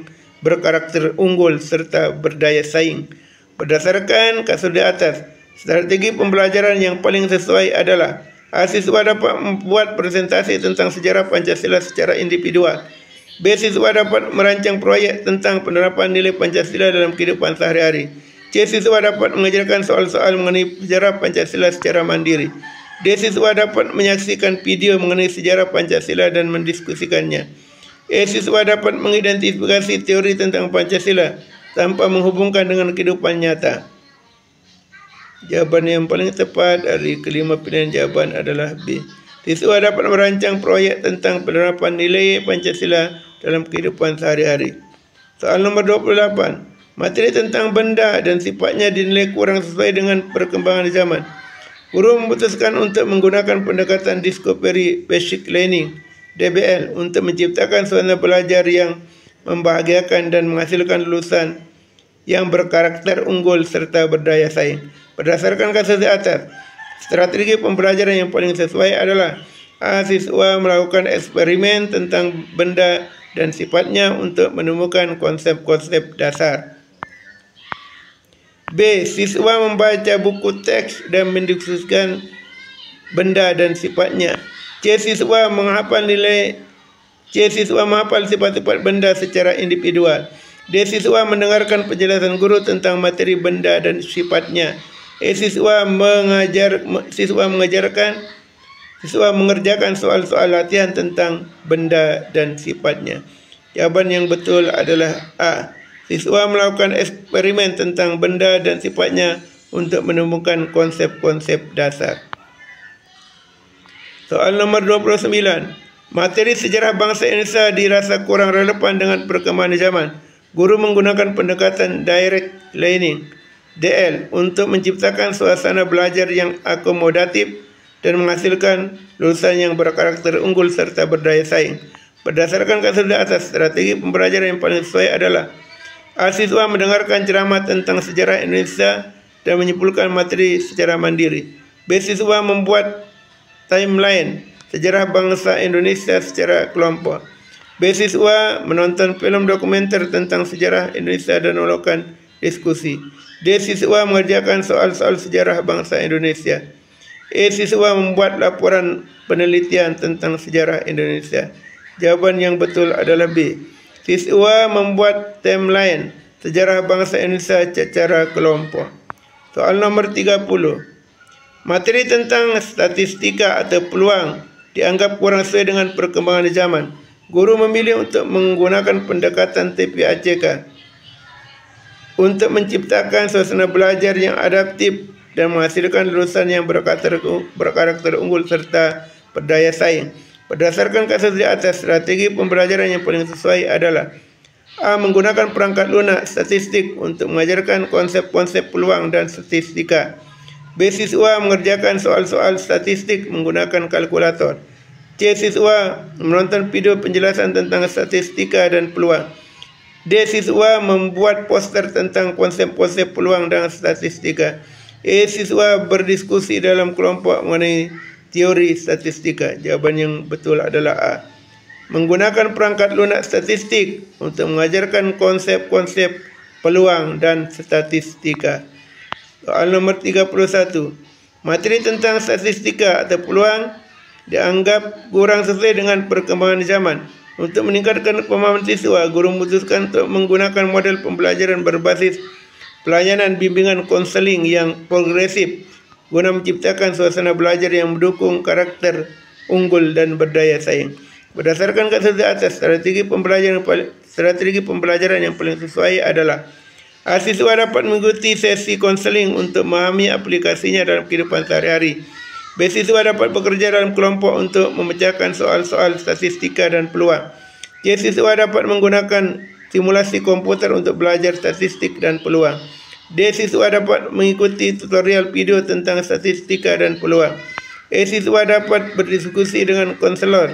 berkarakter unggul serta berdaya saing. Berdasarkan kasus di atas, strategi pembelajaran yang paling sesuai adalah A. Siswa dapat membuat presentasi tentang sejarah Pancasila secara individual. B. Siswa dapat merancang proyek tentang penerapan nilai Pancasila dalam kehidupan sehari-hari. C. Siswa dapat mengajarkan soal-soal mengenai sejarah Pancasila secara mandiri. D. Siswa dapat menyaksikan video mengenai sejarah Pancasila dan mendiskusikannya. E. Siswa dapat mengidentifikasi teori tentang Pancasila tanpa menghubungkan dengan kehidupan nyata. Jawaban yang paling tepat dari kelima pilihan jawaban adalah B. Siswa dapat merancang proyek tentang penerapan nilai Pancasila dalam kehidupan sehari-hari. Soal nomor 28. Materi tentang benda dan sifatnya dinilai kurang sesuai dengan perkembangan zaman. Guru memutuskan untuk menggunakan pendekatan Discovery Basic Learning (DBL) untuk menciptakan suasana belajar yang membahagiakan dan menghasilkan lulusan yang berkarakter unggul serta berdaya saing. Berdasarkan kasus di atas, strategi pembelajaran yang paling sesuai adalah A. Siswa melakukan eksperimen tentang benda dan sifatnya untuk menemukan konsep-konsep dasar. B. Siswa membaca buku teks dan mendiskusikan benda dan sifatnya. C. Siswa menghafal sifat-sifat benda secara individual. D. Siswa mendengarkan penjelasan guru tentang materi benda dan sifatnya. E. Siswa mengerjakan soal-soal latihan tentang benda dan sifatnya. Jawaban yang betul adalah A. Siswa melakukan eksperimen tentang benda dan sifatnya untuk menemukan konsep-konsep dasar. Soal nomor 29. Materi sejarah bangsa Indonesia dirasa kurang relevan dengan perkembangan zaman. Guru menggunakan pendekatan Direct Learning (DL) untuk menciptakan suasana belajar yang akomodatif dan menghasilkan lulusan yang berkarakter unggul serta berdaya saing. Berdasarkan kasus di atas, strategi pembelajaran yang paling sesuai adalah A. Siswa mendengarkan ceramah tentang sejarah Indonesia dan menyimpulkan materi secara mandiri. B. Siswa membuat timeline sejarah bangsa Indonesia secara kelompok. B. Siswa menonton film dokumenter tentang sejarah Indonesia dan melakukan diskusi. D. Siswa mengerjakan soal-soal sejarah bangsa Indonesia. E. Siswa membuat laporan penelitian tentang sejarah Indonesia. Jawaban yang betul adalah B. Siswa membuat timeline sejarah bangsa Indonesia secara kelompok. Soal nomor 30. Materi tentang statistika atau peluang dianggap kurang sesuai dengan perkembangan zaman. Guru memilih untuk menggunakan pendekatan TPACK untuk menciptakan suasana belajar yang adaptif dan menghasilkan lulusan yang berkarakter unggul serta berdaya saing. Berdasarkan kasus di atas, strategi pembelajaran yang paling sesuai adalah A. Menggunakan perangkat lunak statistik untuk mengajarkan konsep-konsep peluang dan statistika. B. Siswa mengerjakan soal-soal statistik menggunakan kalkulator. C. Siswa menonton video penjelasan tentang statistika dan peluang. D. Siswa membuat poster tentang konsep-konsep peluang dan statistika. E. Siswa berdiskusi dalam kelompok mengenai teori statistika. Jawaban yang betul adalah A. Menggunakan perangkat lunak statistik untuk mengajarkan konsep-konsep peluang dan statistika. Soal nomor 31. Materi tentang statistika atau peluang dianggap kurang sesuai dengan perkembangan zaman. Untuk meningkatkan pemahaman siswa, guru memutuskan untuk menggunakan model pembelajaran berbasis pelayanan bimbingan konseling yang progresif guna menciptakan suasana belajar yang mendukung karakter unggul dan berdaya saing. Berdasarkan kasus di atas, strategi pembelajaran yang paling sesuai adalah siswa dapat mengikuti sesi konseling untuk memahami aplikasinya dalam kehidupan sehari-hari. Siswa dapat bekerja dalam kelompok untuk memecahkan soal-soal statistika dan peluang. Siswa dapat menggunakan simulasi komputer untuk belajar statistik dan peluang. Siswa dapat mengikuti tutorial video tentang statistika dan peluang. Siswa dapat berdiskusi dengan konselor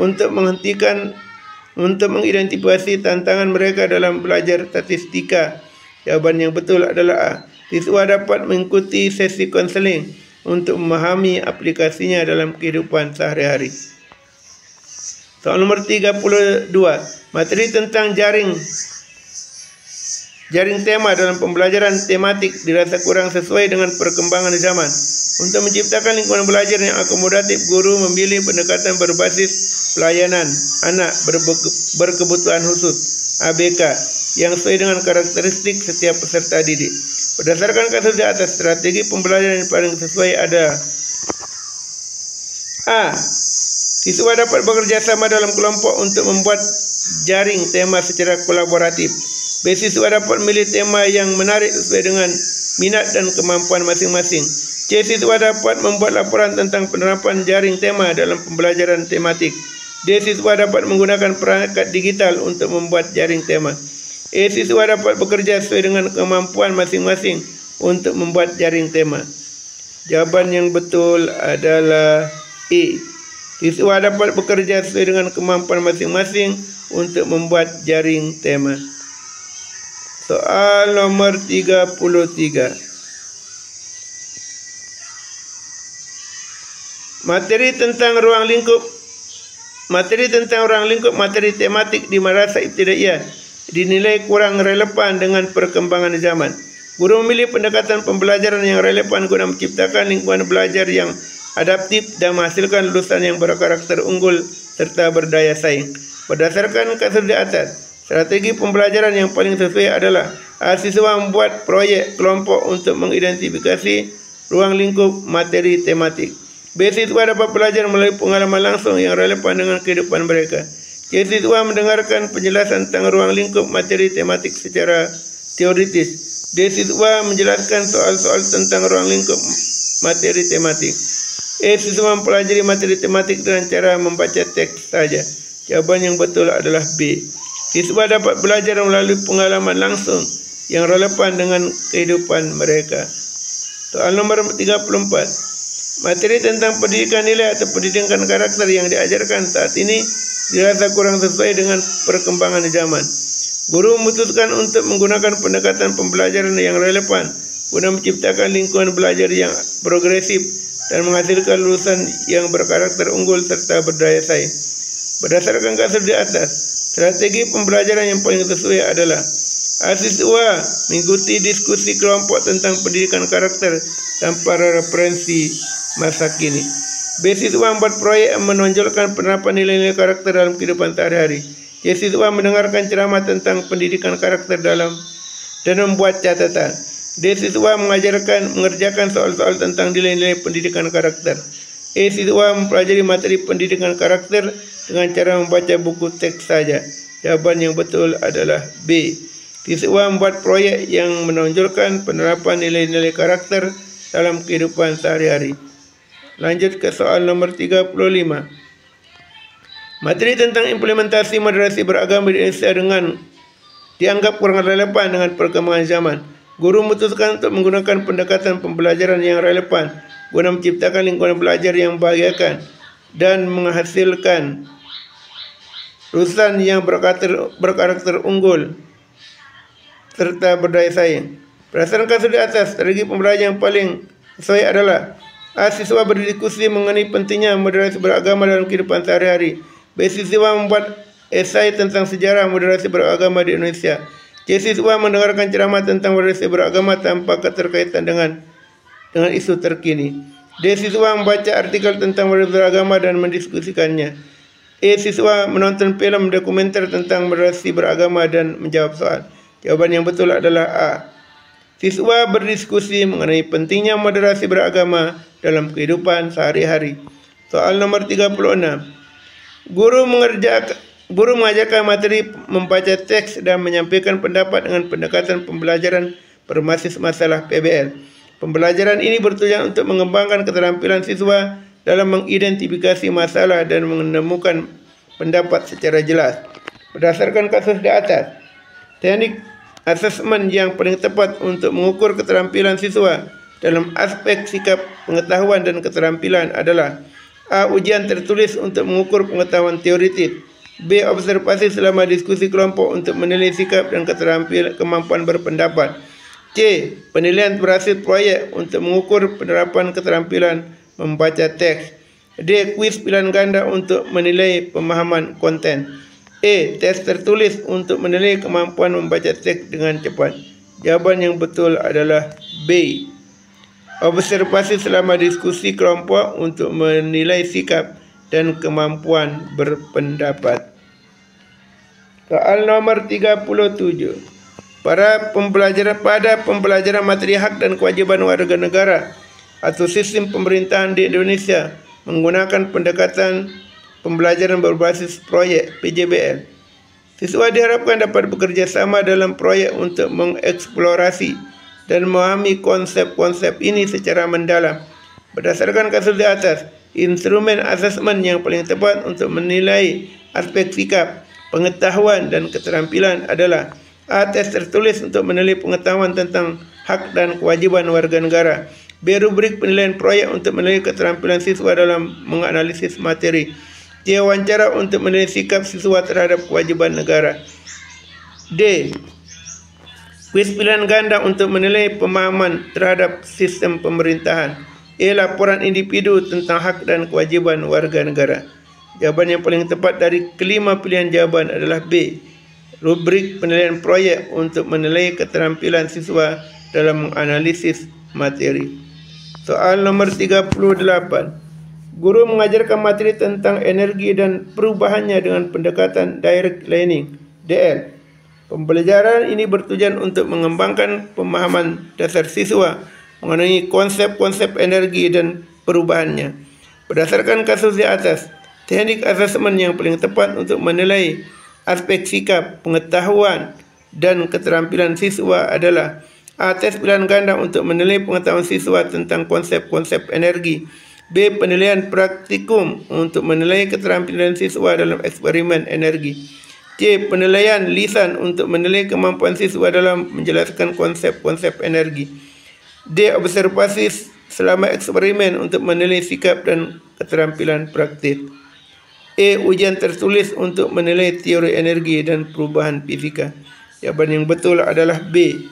untuk mengidentifikasi tantangan mereka dalam belajar statistika. Jawaban yang betul adalah A. Siswa dapat mengikuti sesi konseling untuk memahami aplikasinya dalam kehidupan sehari-hari. Soal nomor 32. Materi tentang jaring tema dalam pembelajaran tematik dirasa kurang sesuai dengan perkembangan zaman. Untuk menciptakan lingkungan belajar yang akomodatif, guru memilih pendekatan berbasis pelayanan anak berkebutuhan khusus (ABK) yang sesuai dengan karakteristik setiap peserta didik. Berdasarkan kasus di atas, strategi pembelajaran yang paling sesuai adalah A. Siswa dapat bekerja sama dalam kelompok untuk membuat jaring tema secara kolaboratif. B. Siswa dapat memilih tema yang menarik sesuai dengan minat dan kemampuan masing-masing. C. Siswa dapat membuat laporan tentang penerapan jaring tema dalam pembelajaran tematik. D. Siswa dapat menggunakan perangkat digital untuk membuat jaring tema. E. Siswa dapat bekerja sesuai dengan kemampuan masing-masing untuk membuat jaring tema. Jawaban yang betul adalah E. Siswa dapat bekerja sesuai dengan kemampuan masing-masing untuk membuat jaring tema. Soal nomor 33. Materi tentang ruang lingkup materi tematik di madrasah ibtidaiyah dinilai kurang relevan dengan perkembangan zaman. Guru memilih pendekatan pembelajaran yang relevan guna menciptakan lingkungan belajar yang adaptif dan menghasilkan lulusan yang berkarakter unggul serta berdaya saing. Berdasarkan kasus di atas, strategi pembelajaran yang paling sesuai adalah siswa membuat proyek kelompok untuk mengidentifikasi ruang lingkup materi tematik. B. Siswa dapat belajar melalui pengalaman langsung yang relevan dengan kehidupan mereka. C. Siswa mendengarkan penjelasan tentang ruang lingkup materi tematik secara teoritis. D. Siswa menjelaskan soal-soal tentang ruang lingkup materi tematik. E. Siswa mempelajari materi tematik dengan cara membaca teks saja. Jawaban yang betul adalah B. Siswa dapat belajar melalui pengalaman langsung yang relevan dengan kehidupan mereka. Soal nomor 34. Materi tentang pendidikan nilai atau pendidikan karakter yang diajarkan saat ini dirasa kurang sesuai dengan perkembangan zaman. Guru memutuskan untuk menggunakan pendekatan pembelajaran yang relevan guna menciptakan lingkungan belajar yang progresif dan menghasilkan lulusan yang berkarakter unggul serta berdaya saing. Berdasarkan kasus di atas, strategi pembelajaran yang paling sesuai adalah siswa mengikuti diskusi kelompok tentang pendidikan karakter tanpa referensi masa kini. B. Siswa membuat proyek yang menonjolkan penerapan nilai-nilai karakter dalam kehidupan sehari-hari. C. Siswa mendengarkan ceramah tentang pendidikan karakter dan membuat catatan. D. Siswa mengerjakan soal-soal tentang nilai-nilai pendidikan karakter. E. Siswa mempelajari materi pendidikan karakter dengan cara membaca buku teks saja. Jawaban yang betul adalah B. Siswa membuat proyek yang menonjolkan penerapan nilai-nilai karakter dalam kehidupan sehari-hari. Lanjut ke soal nomor 35. Materi tentang implementasi moderasi beragama di Indonesia dianggap kurang relevan dengan perkembangan zaman. Guru memutuskan untuk menggunakan pendekatan pembelajaran yang relevan guna menciptakan lingkungan belajar yang membahagiakan dan menghasilkan lulusan yang berkarakter unggul serta berdaya saing. Berdasarkan kasus di atas, strategi pembelajaran yang paling sesuai adalah siswa berdiskusi mengenai pentingnya moderasi beragama dalam kehidupan sehari-hari. B. Siswa membuat esai tentang sejarah moderasi beragama di Indonesia. C. Siswa mendengarkan ceramah tentang moderasi beragama tanpa keterkaitan dengan isu terkini. D. Siswa membaca artikel tentang moderasi beragama dan mendiskusikannya. A. Siswa menonton filem dokumenter tentang moderasi beragama dan menjawab soal. Jawapan yang betul adalah A. Siswa berdiskusi mengenai pentingnya moderasi beragama dalam kehidupan sehari-hari. Soal nomor 36. Guru mengajarkan materi membaca teks dan menyampaikan pendapat dengan pendekatan pembelajaran berbasis masalah PBL. Pembelajaran ini bertujuan untuk mengembangkan keterampilan siswa dalam mengidentifikasi masalah dan menemukan pendapat secara jelas. Berdasarkan kasus di atas, teknik asesmen yang paling tepat untuk mengukur keterampilan siswa dalam aspek sikap, pengetahuan dan keterampilan adalah A. Ujian tertulis untuk mengukur pengetahuan teoritis. B. Observasi selama diskusi kelompok untuk menilai sikap dan keterampilan kemampuan berpendapat. C. Penilaian berhasil proyek untuk mengukur penerapan keterampilan membaca teks. D. Kuis pilihan ganda untuk menilai pemahaman konten. E. Tes tertulis untuk menilai kemampuan membaca teks dengan cepat. Jawaban yang betul adalah B. Observasi selama diskusi kelompok untuk menilai sikap dan kemampuan berpendapat. Soal nomor 37. Pada pembelajaran materi hak dan kewajiban warga negara atau sistem pemerintahan di Indonesia menggunakan pendekatan pembelajaran berbasis proyek PJBL. Siswa diharapkan dapat bekerja sama dalam proyek untuk mengeksplorasi dan memahami konsep-konsep ini secara mendalam. Berdasarkan kasus di atas, instrumen asesmen yang paling tepat untuk menilai aspek sikap, pengetahuan dan keterampilan adalah A. Tes tertulis untuk menilai pengetahuan tentang hak dan kewajiban warga negara. B. Rubrik penilaian proyek untuk menilai keterampilan siswa dalam menganalisis materi. C. Wawancara untuk menilai sikap siswa terhadap kewajiban negara. D. Kuis pilihan ganda untuk menilai pemahaman terhadap sistem pemerintahan. E. Laporan individu tentang hak dan kewajiban warga negara. Jawaban yang paling tepat dari kelima pilihan jawaban adalah B. Rubrik penilaian proyek untuk menilai keterampilan siswa dalam menganalisis materi. Soal nomor 38. Guru mengajarkan materi tentang energi dan perubahannya dengan pendekatan direct learning (DL). Pembelajaran ini bertujuan untuk mengembangkan pemahaman dasar siswa mengenai konsep-konsep energi dan perubahannya. Berdasarkan kasus di atas, teknik asesmen yang paling tepat untuk menilai aspek sikap, pengetahuan dan keterampilan siswa adalah A. Tes pilihan ganda untuk menilai pengetahuan siswa tentang konsep-konsep energi. B. Penilaian praktikum untuk menilai keterampilan siswa dalam eksperimen energi. C. Penilaian lisan untuk menilai kemampuan siswa dalam menjelaskan konsep-konsep energi. D. Observasi selama eksperimen untuk menilai sikap dan keterampilan praktik. E. Ujian tertulis untuk menilai teori energi dan perubahan fisika. Jawaban yang betul adalah B.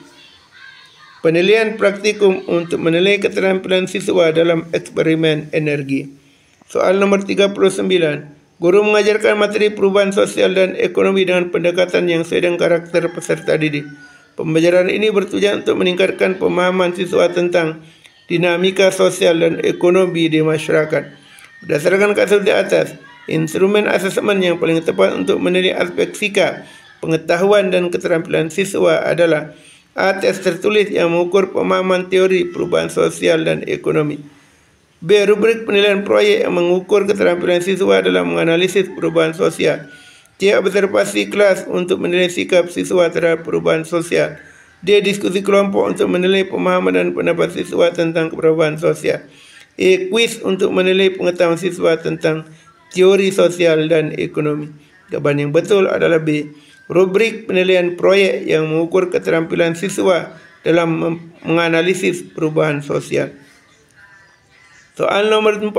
Penilaian praktikum untuk menilai keterampilan siswa dalam eksperimen energi. Soal nomor 39. Guru mengajarkan materi perubahan sosial dan ekonomi dengan pendekatan yang sesuai dengan karakter peserta didik. Pembelajaran ini bertujuan untuk meningkatkan pemahaman siswa tentang dinamika sosial dan ekonomi di masyarakat. Berdasarkan kasus di atas, instrumen asesmen yang paling tepat untuk menilai aspek sikap, pengetahuan dan keterampilan siswa adalah A. Tes tertulis yang mengukur pemahaman teori perubahan sosial dan ekonomi. B. Rubrik penilaian proyek yang mengukur keterampilan siswa dalam menganalisis perubahan sosial. C. Observasi kelas untuk menilai sikap siswa terhadap perubahan sosial. D. Diskusi kelompok untuk menilai pemahaman dan pendapat siswa tentang perubahan sosial. E. Kuis untuk menilai pengetahuan siswa tentang teori sosial dan ekonomi. Jawaban yang betul adalah B. Rubrik penilaian proyek yang mengukur keterampilan siswa dalam menganalisis perubahan sosial. Soal nomor 40.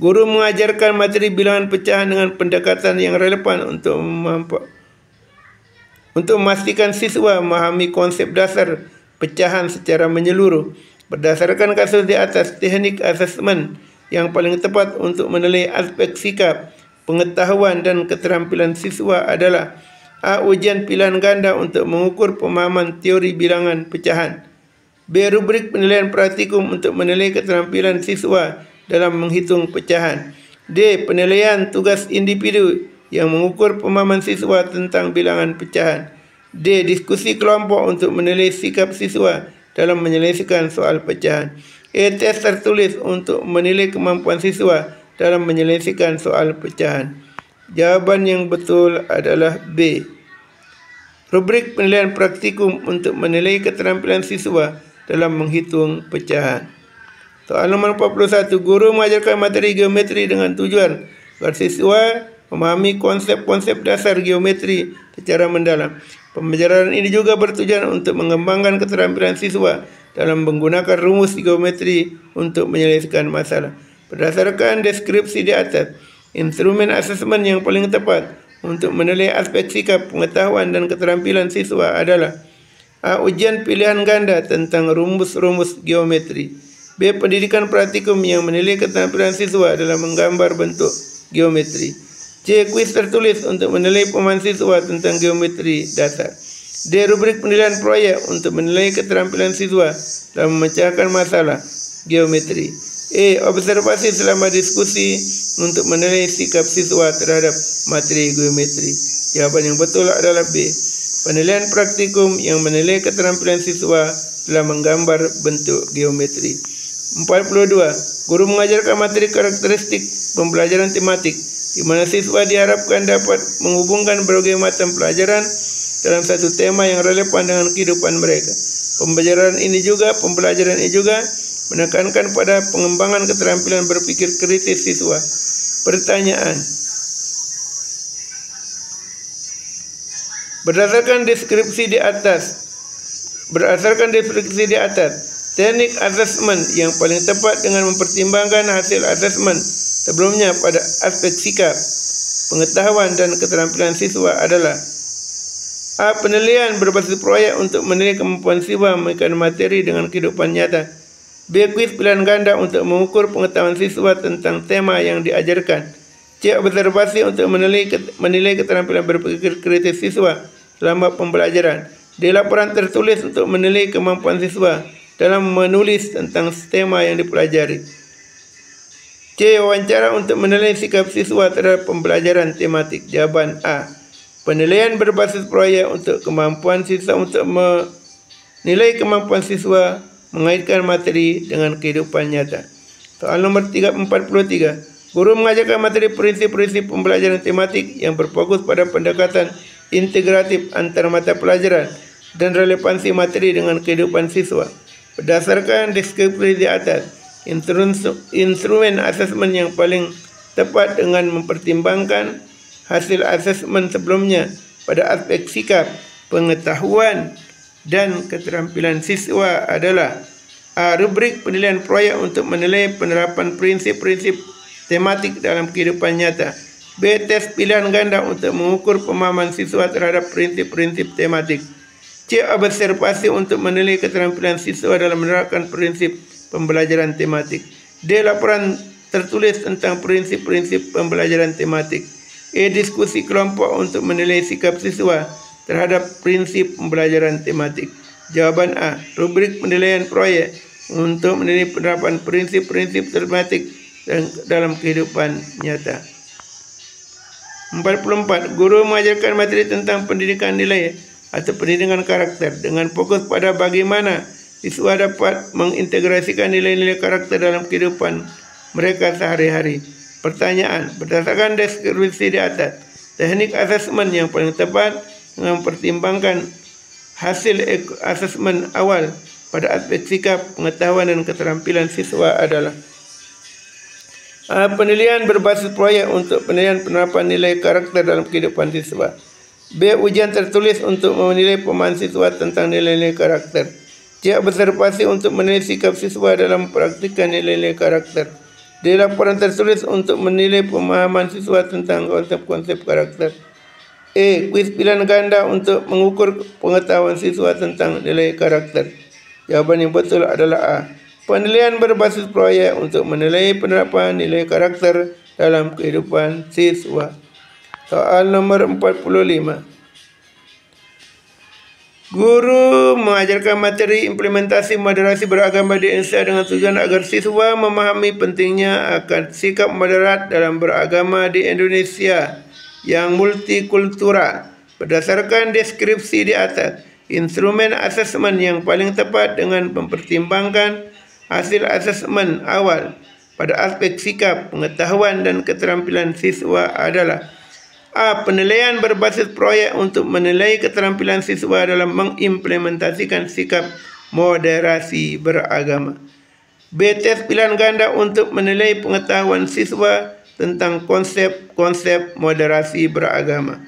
Guru mengajarkan materi bilangan pecahan dengan pendekatan yang relevan untuk memastikan siswa memahami konsep dasar pecahan secara menyeluruh. Berdasarkan kasus di atas, teknik asesmen yang paling tepat untuk menilai aspek sikap, pengetahuan dan keterampilan siswa adalah A. Ujian pilihan ganda untuk mengukur pemahaman teori bilangan pecahan. B. Rubrik penilaian praktikum untuk menilai keterampilan siswa dalam menghitung pecahan. D. Penilaian tugas individu yang mengukur pemahaman siswa tentang bilangan pecahan. D. Diskusi kelompok untuk menilai sikap siswa dalam menyelesaikan soal pecahan. E. Tes tertulis untuk menilai kemampuan siswa dalam menyelesaikan soal pecahan. Jawaban yang betul adalah B. Rubrik penilaian praktikum untuk menilai keterampilan siswa dalam menghitung pecahan. Soal nomor 41. Guru mengajarkan materi geometri dengan tujuan agar siswa memahami konsep-konsep dasar geometri secara mendalam. Pembelajaran ini juga bertujuan untuk mengembangkan keterampilan siswa dalam menggunakan rumus geometri untuk menyelesaikan masalah. Berdasarkan deskripsi di atas, instrumen asesmen yang paling tepat untuk menilai aspek sikap, pengetahuan, dan keterampilan siswa adalah A. Ujian pilihan ganda tentang rumus-rumus geometri. B. Pendidikan praktikum yang menilai keterampilan siswa dalam menggambar bentuk geometri. C. Kuis tertulis untuk menilai pemahaman siswa tentang geometri dasar. D. Rubrik penilaian proyek untuk menilai keterampilan siswa dalam memecahkan masalah geometri. E. Observasi selama diskusi untuk menilai sikap siswa terhadap materi geometri. Jawaban yang betul adalah B. Penilaian praktikum yang menilai keterampilan siswa dalam menggambar bentuk geometri. 42. Guru mengajarkan materi karakteristik pembelajaran tematik di mana siswa diharapkan dapat menghubungkan berbagai macam pelajaran dalam satu tema yang relevan dengan kehidupan mereka. Pembelajaran ini juga menekankan pada pengembangan keterampilan berpikir kritis siswa. Pertanyaan. Berdasarkan deskripsi di atas, teknik asesmen yang paling tepat dengan mempertimbangkan hasil asesmen sebelumnya pada aspek sikap, pengetahuan, dan keterampilan siswa adalah A. Penilaian berbasis proyek untuk menilai kemampuan siswa mengaitkan materi dengan kehidupan nyata. B. Kuis pilihan ganda untuk mengukur pengetahuan siswa tentang tema yang diajarkan. C. Observasi untuk menilai keterampilan berpikir kritis siswa selama pembelajaran. D. Laporan tertulis untuk menilai kemampuan siswa dalam menulis tentang tema yang dipelajari. C. Wawancara untuk menilai sikap siswa terhadap pembelajaran tematik. Jawaban A. Penilaian berbasis proyek untuk kemampuan siswa untuk menilai kemampuan siswa mengaitkan materi dengan kehidupan nyata. Soal nomor 43. Guru mengajarkan materi prinsip-prinsip pembelajaran tematik yang berfokus pada pendekatan integratif antar mata pelajaran dan relevansi materi dengan kehidupan siswa. Berdasarkan deskripsi di atas, instrumen asesmen yang paling tepat dengan mempertimbangkan hasil asesmen sebelumnya pada aspek sikap, pengetahuan, dan keterampilan siswa adalah A. Rubrik penilaian proyek untuk menilai penerapan prinsip-prinsip tematik dalam kehidupan nyata. B. Tes pilihan ganda untuk mengukur pemahaman siswa terhadap prinsip-prinsip tematik. C. Observasi untuk menilai keterampilan siswa dalam menerapkan prinsip pembelajaran tematik. D. Laporan tertulis tentang prinsip-prinsip pembelajaran tematik. E. Diskusi kelompok untuk menilai sikap siswa terhadap prinsip pembelajaran tematik. Jawaban A. Rubrik penilaian proyek untuk menilai penerapan prinsip-prinsip tematik dalam kehidupan nyata. 44. Guru mengajarkan materi tentang pendidikan nilai atau pendidikan karakter dengan fokus pada bagaimana siswa dapat mengintegrasikan nilai-nilai karakter dalam kehidupan mereka sehari-hari. Pertanyaan. Berdasarkan deskripsi di atas, teknik asesmen yang paling tepat dengan mempertimbangkan hasil asesmen awal pada aspek sikap, pengetahuan, dan keterampilan siswa adalah A. Penilaian berbasis proyek untuk penilaian penerapan nilai karakter dalam kehidupan siswa. B. Ujian tertulis untuk menilai pemahaman siswa tentang nilai-nilai karakter. C. Observasi untuk menilai sikap siswa dalam mempraktikkan nilai-nilai karakter. D. Laporan tertulis untuk menilai pemahaman siswa tentang konsep-konsep karakter. E. Kuis pilihan ganda untuk mengukur pengetahuan siswa tentang nilai karakter. Jawaban yang betul adalah A. Penilaian berbasis proyek untuk menilai penerapan nilai karakter dalam kehidupan siswa. Soal nomor 45. Guru mengajarkan materi implementasi moderasi beragama di Indonesia dengan tujuan agar siswa memahami pentingnya akan sikap moderat dalam beragama di Indonesia yang multikultural. Berdasarkan deskripsi di atas, instrumen asesmen yang paling tepat dengan mempertimbangkan hasil asesmen awal pada aspek sikap, pengetahuan, dan keterampilan siswa adalah: A. Penilaian berbasis proyek untuk menilai keterampilan siswa dalam mengimplementasikan sikap moderasi beragama. B. Tes pilihan ganda untuk menilai pengetahuan siswa tentang konsep-konsep moderasi beragama.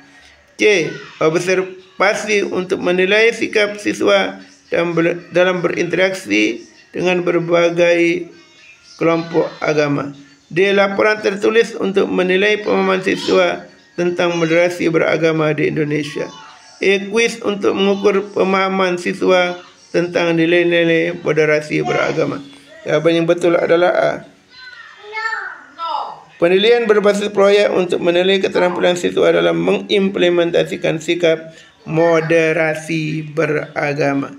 C. Observasi untuk menilai sikap siswa dalam berinteraksi dengan berbagai kelompok agama. D. Laporan tertulis untuk menilai pemahaman siswa tentang moderasi beragama di Indonesia. Kuis untuk mengukur pemahaman siswa tentang nilai-nilai moderasi beragama. Jawaban yang betul adalah A. Penilaian berbasis proyek untuk menilai keterampilan siswa dalam mengimplementasikan sikap moderasi beragama.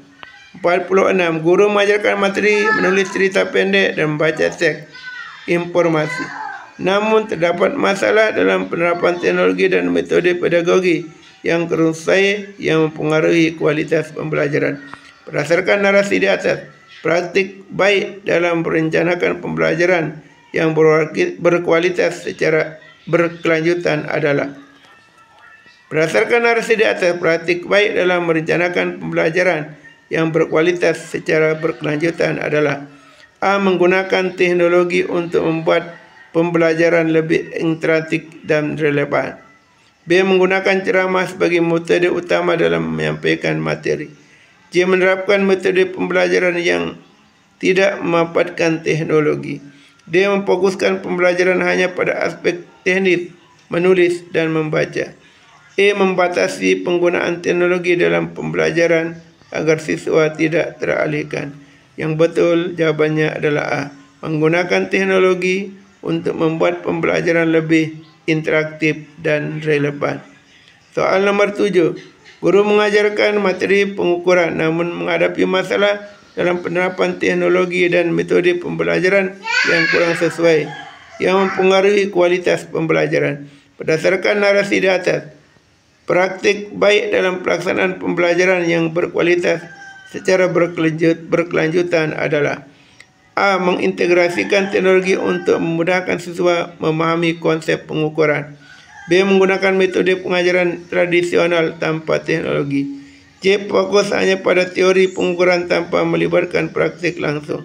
46. Guru mengajarkan materi menulis cerita pendek dan membaca teks informasi. Namun terdapat masalah dalam penerapan teknologi dan metode pedagogi yang kerap yang mempengaruhi kualitas pembelajaran. Berdasarkan narasi di atas, praktik baik dalam merencanakan pembelajaran yang berkualitas secara berkelanjutan adalah: berdasarkan narasi di atas, praktik baik dalam merencanakan pembelajaran yang berkualitas secara berkelanjutan adalah: A. Menggunakan teknologi untuk membuat pembelajaran lebih interaktif dan relevan. B. Menggunakan ceramah sebagai metode utama dalam menyampaikan materi. C. Menerapkan metode pembelajaran yang tidak memanfaatkan teknologi. D. Memfokuskan pembelajaran hanya pada aspek teknis, menulis dan membaca. E. Membatasi penggunaan teknologi dalam pembelajaran agar siswa tidak teralihkan. Yang betul jawabannya adalah A. Menggunakan teknologi untuk membuat pembelajaran lebih interaktif dan relevan. Soal nomor 7. Guru mengajarkan materi pengukuran namun menghadapi masalah dalam penerapan teknologi dan metode pembelajaran yang kurang sesuai yang mempengaruhi kualitas pembelajaran. Berdasarkan narasi di atas, praktik baik dalam pelaksanaan pembelajaran yang berkualitas secara berkelanjutan adalah: A. Mengintegrasikan teknologi untuk memudahkan siswa memahami konsep pengukuran. B. Menggunakan metode pengajaran tradisional tanpa teknologi. C. Fokus hanya pada teori pengukuran tanpa melibatkan praktik langsung.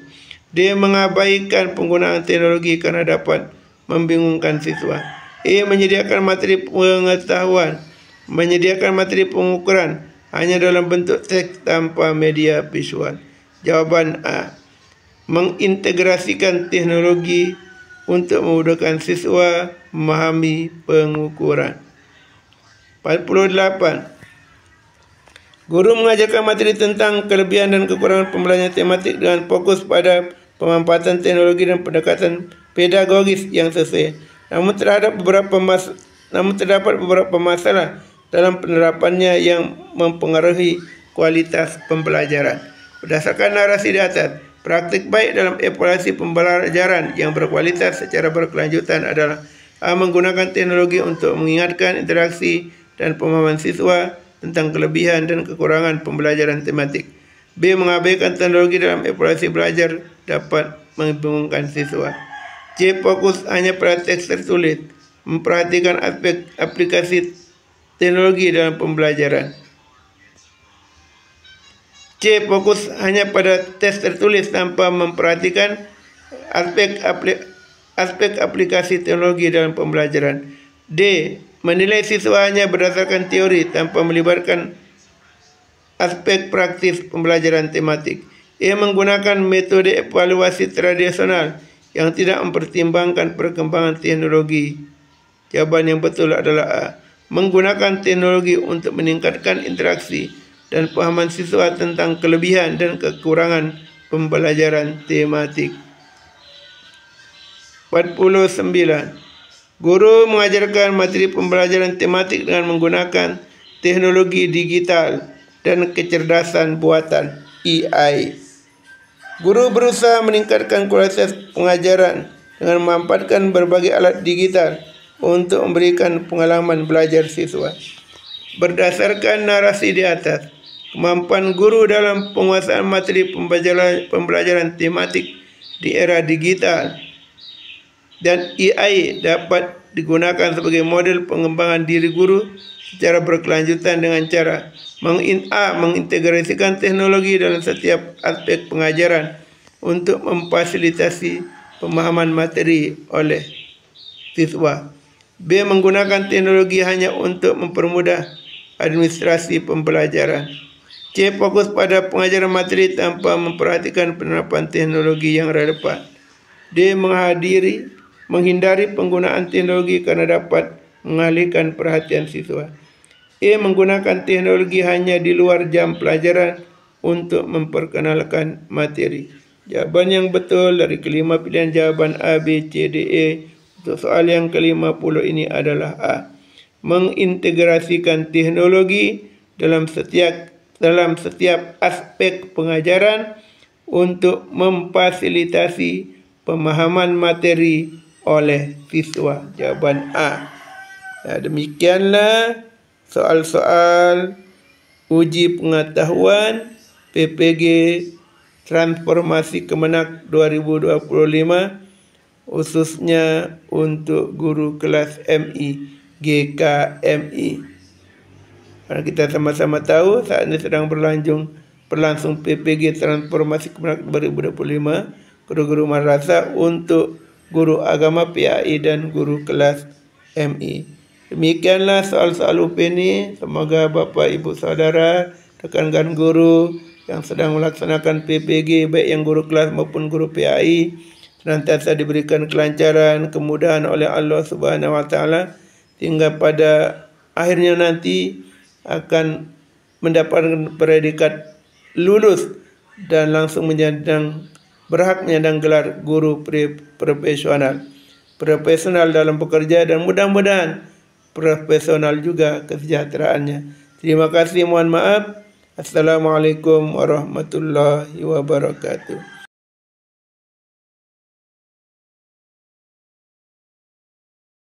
D. Mengabaikan penggunaan teknologi karena dapat membingungkan siswa. E. Menyediakan materi pengetahuan, menyediakan materi pengukuran hanya dalam bentuk teks tanpa media visual. Jawaban A. Mengintegrasikan teknologi untuk memudahkan siswa memahami pengukuran. 48. Guru mengajarkan materi tentang kelebihan dan kekurangan pembelajaran tematik dengan fokus pada pemanfaatan teknologi dan pendekatan pedagogis yang sesuai. Namun terdapat beberapa masalah dalam penerapannya yang mempengaruhi kualitas pembelajaran. Berdasarkan narasi di atas, praktik baik dalam evaluasi pembelajaran yang berkualitas secara berkelanjutan adalah: A. Menggunakan teknologi untuk mengingatkan interaksi dan pemahaman siswa tentang kelebihan dan kekurangan pembelajaran tematik. B. Mengabaikan teknologi dalam evaluasi belajar dapat membingungkan siswa. C. Fokus hanya pada teks tertulis, memperhatikan aspek aplikasi teknologi dalam pembelajaran. C. Fokus hanya pada teks tertulis tanpa memperhatikan aspek aplikasi teknologi dalam pembelajaran. D. Menilai siswa hanya berdasarkan teori tanpa melibatkan aspek praktis pembelajaran tematik. E. Menggunakan metode evaluasi tradisional yang tidak mempertimbangkan perkembangan teknologi. Jawaban yang betul adalah A. Menggunakan teknologi untuk meningkatkan interaksi dan pemahaman siswa tentang kelebihan dan kekurangan pembelajaran tematik. 49. Guru mengajarkan materi pembelajaran tematik dengan menggunakan teknologi digital dan kecerdasan buatan AI. Guru berusaha meningkatkan kualitas pengajaran dengan memanfaatkan berbagai alat digital untuk memberikan pengalaman belajar siswa. Berdasarkan narasi di atas, kemampuan guru dalam penguasaan materi pembelajaran tematik di era digital dan AI dapat digunakan sebagai model pengembangan diri guru secara berkelanjutan dengan cara mengintegrasikan teknologi dalam setiap aspek pengajaran untuk memfasilitasi pemahaman materi oleh siswa. B. Menggunakan teknologi hanya untuk mempermudah administrasi pembelajaran. C. Fokus pada pengajaran materi tanpa memperhatikan penerapan teknologi yang relevan. D. Menghindari penggunaan teknologi karena dapat mengalihkan perhatian siswa. E. Menggunakan teknologi hanya di luar jam pelajaran untuk memperkenalkan materi. Jawaban yang betul dari kelima pilihan jawaban A, B, C, D, E untuk soal yang ke-50 ini adalah A. Mengintegrasikan teknologi dalam setiap aspek pengajaran untuk memfasilitasi pemahaman materi oleh siswa. Jawaban A. Nah, demikianlah soal-soal uji pengetahuan PPG Transformasi Kemenak 2025 khususnya untuk guru kelas MI GKMI. Karena kita sama-sama tahu saat ini sedang berlangsung PPG Transformasi Kemenak 2025 guru-guru madrasah untuk guru agama PAI dan guru kelas MI. Demikianlah soal-soal UP ini. Semoga Bapak Ibu Saudara, rekan-rekan guru yang sedang melaksanakan PPG baik yang guru kelas maupun guru PAI senantiasa diberikan kelancaran, kemudahan oleh Allah Subhanahu wa taala sehingga pada akhirnya nanti akan mendapatkan predikat lulus dan langsung berhak menyandang gelar guru profesional dalam bekerja dan mudah-mudahan profesional juga kesejahteraannya. Terima kasih, mohon maaf. Assalamualaikum warahmatullahi wabarakatuh.